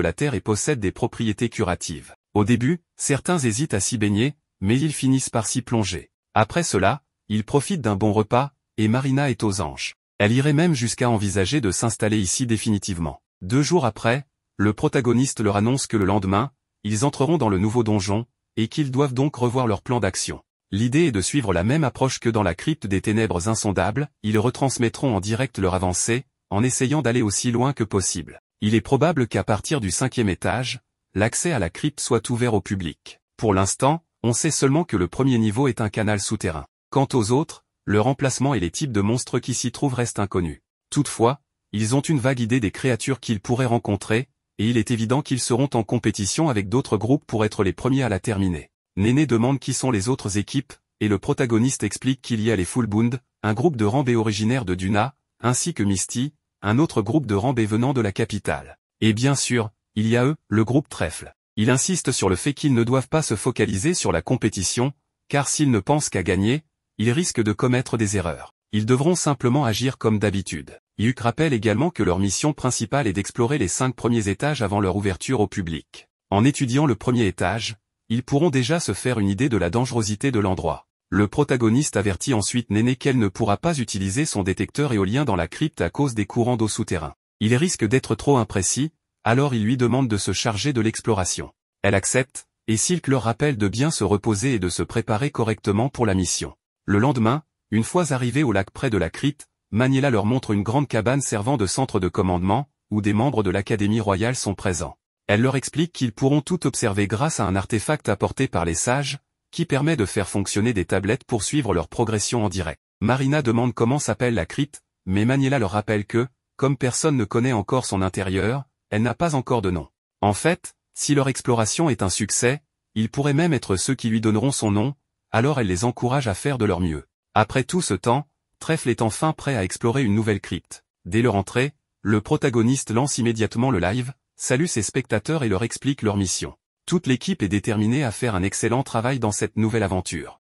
la terre et possède des propriétés curatives. Au début, certains hésitent à s'y baigner, mais ils finissent par s'y plonger. Après cela, ils profitent d'un bon repas, et Marina est aux anges. Elle irait même jusqu'à envisager de s'installer ici définitivement. 2 jours après, le protagoniste leur annonce que le lendemain, ils entreront dans le nouveau donjon, et qu'ils doivent donc revoir leur plan d'action. L'idée est de suivre la même approche que dans la crypte des ténèbres insondables, ils retransmettront en direct leur avancée, en essayant d'aller aussi loin que possible. Il est probable qu'à partir du 5e étage, l'accès à la crypte soit ouvert au public. Pour l'instant, on sait seulement que le premier niveau est un canal souterrain. Quant aux autres, leur emplacement et les types de monstres qui s'y trouvent restent inconnus. Toutefois, ils ont une vague idée des créatures qu'ils pourraient rencontrer, et il est évident qu'ils seront en compétition avec d'autres groupes pour être les premiers à la terminer. Néné demande qui sont les autres équipes, et le protagoniste explique qu'il y a les Fullbound, un groupe de Rambé originaire de Duna, ainsi que Misty, un autre groupe de Rambé venant de la capitale. Et bien sûr, il y a eux, le groupe Trèfle. Il insiste sur le fait qu'ils ne doivent pas se focaliser sur la compétition, car s'ils ne pensent qu'à gagner, ils risquent de commettre des erreurs. Ils devront simplement agir comme d'habitude. Yuk rappelle également que leur mission principale est d'explorer les 5 premiers étages avant leur ouverture au public. En étudiant le premier étage, ils pourront déjà se faire une idée de la dangerosité de l'endroit. Le protagoniste avertit ensuite Néné qu'elle ne pourra pas utiliser son détecteur éolien dans la crypte à cause des courants d'eau souterrains. Il risque d'être trop imprécis, alors il lui demande de se charger de l'exploration. Elle accepte, et Silk leur rappelle de bien se reposer et de se préparer correctement pour la mission. Le lendemain, une fois arrivés au lac près de la crypte, Maniela leur montre une grande cabane servant de centre de commandement, où des membres de l'Académie royale sont présents. Elle leur explique qu'ils pourront tout observer grâce à un artefact apporté par les sages, qui permet de faire fonctionner des tablettes pour suivre leur progression en direct. Marina demande comment s'appelle la crypte, mais Maniela leur rappelle que, comme personne ne connaît encore son intérieur, elle n'a pas encore de nom. En fait, si leur exploration est un succès, ils pourraient même être ceux qui lui donneront son nom, alors elle les encourage à faire de leur mieux. Après tout ce temps, Trèfle est enfin prêt à explorer une nouvelle crypte. Dès leur entrée, le protagoniste lance immédiatement le live, salue ses spectateurs et leur explique leur mission. Toute l'équipe est déterminée à faire un excellent travail dans cette nouvelle aventure.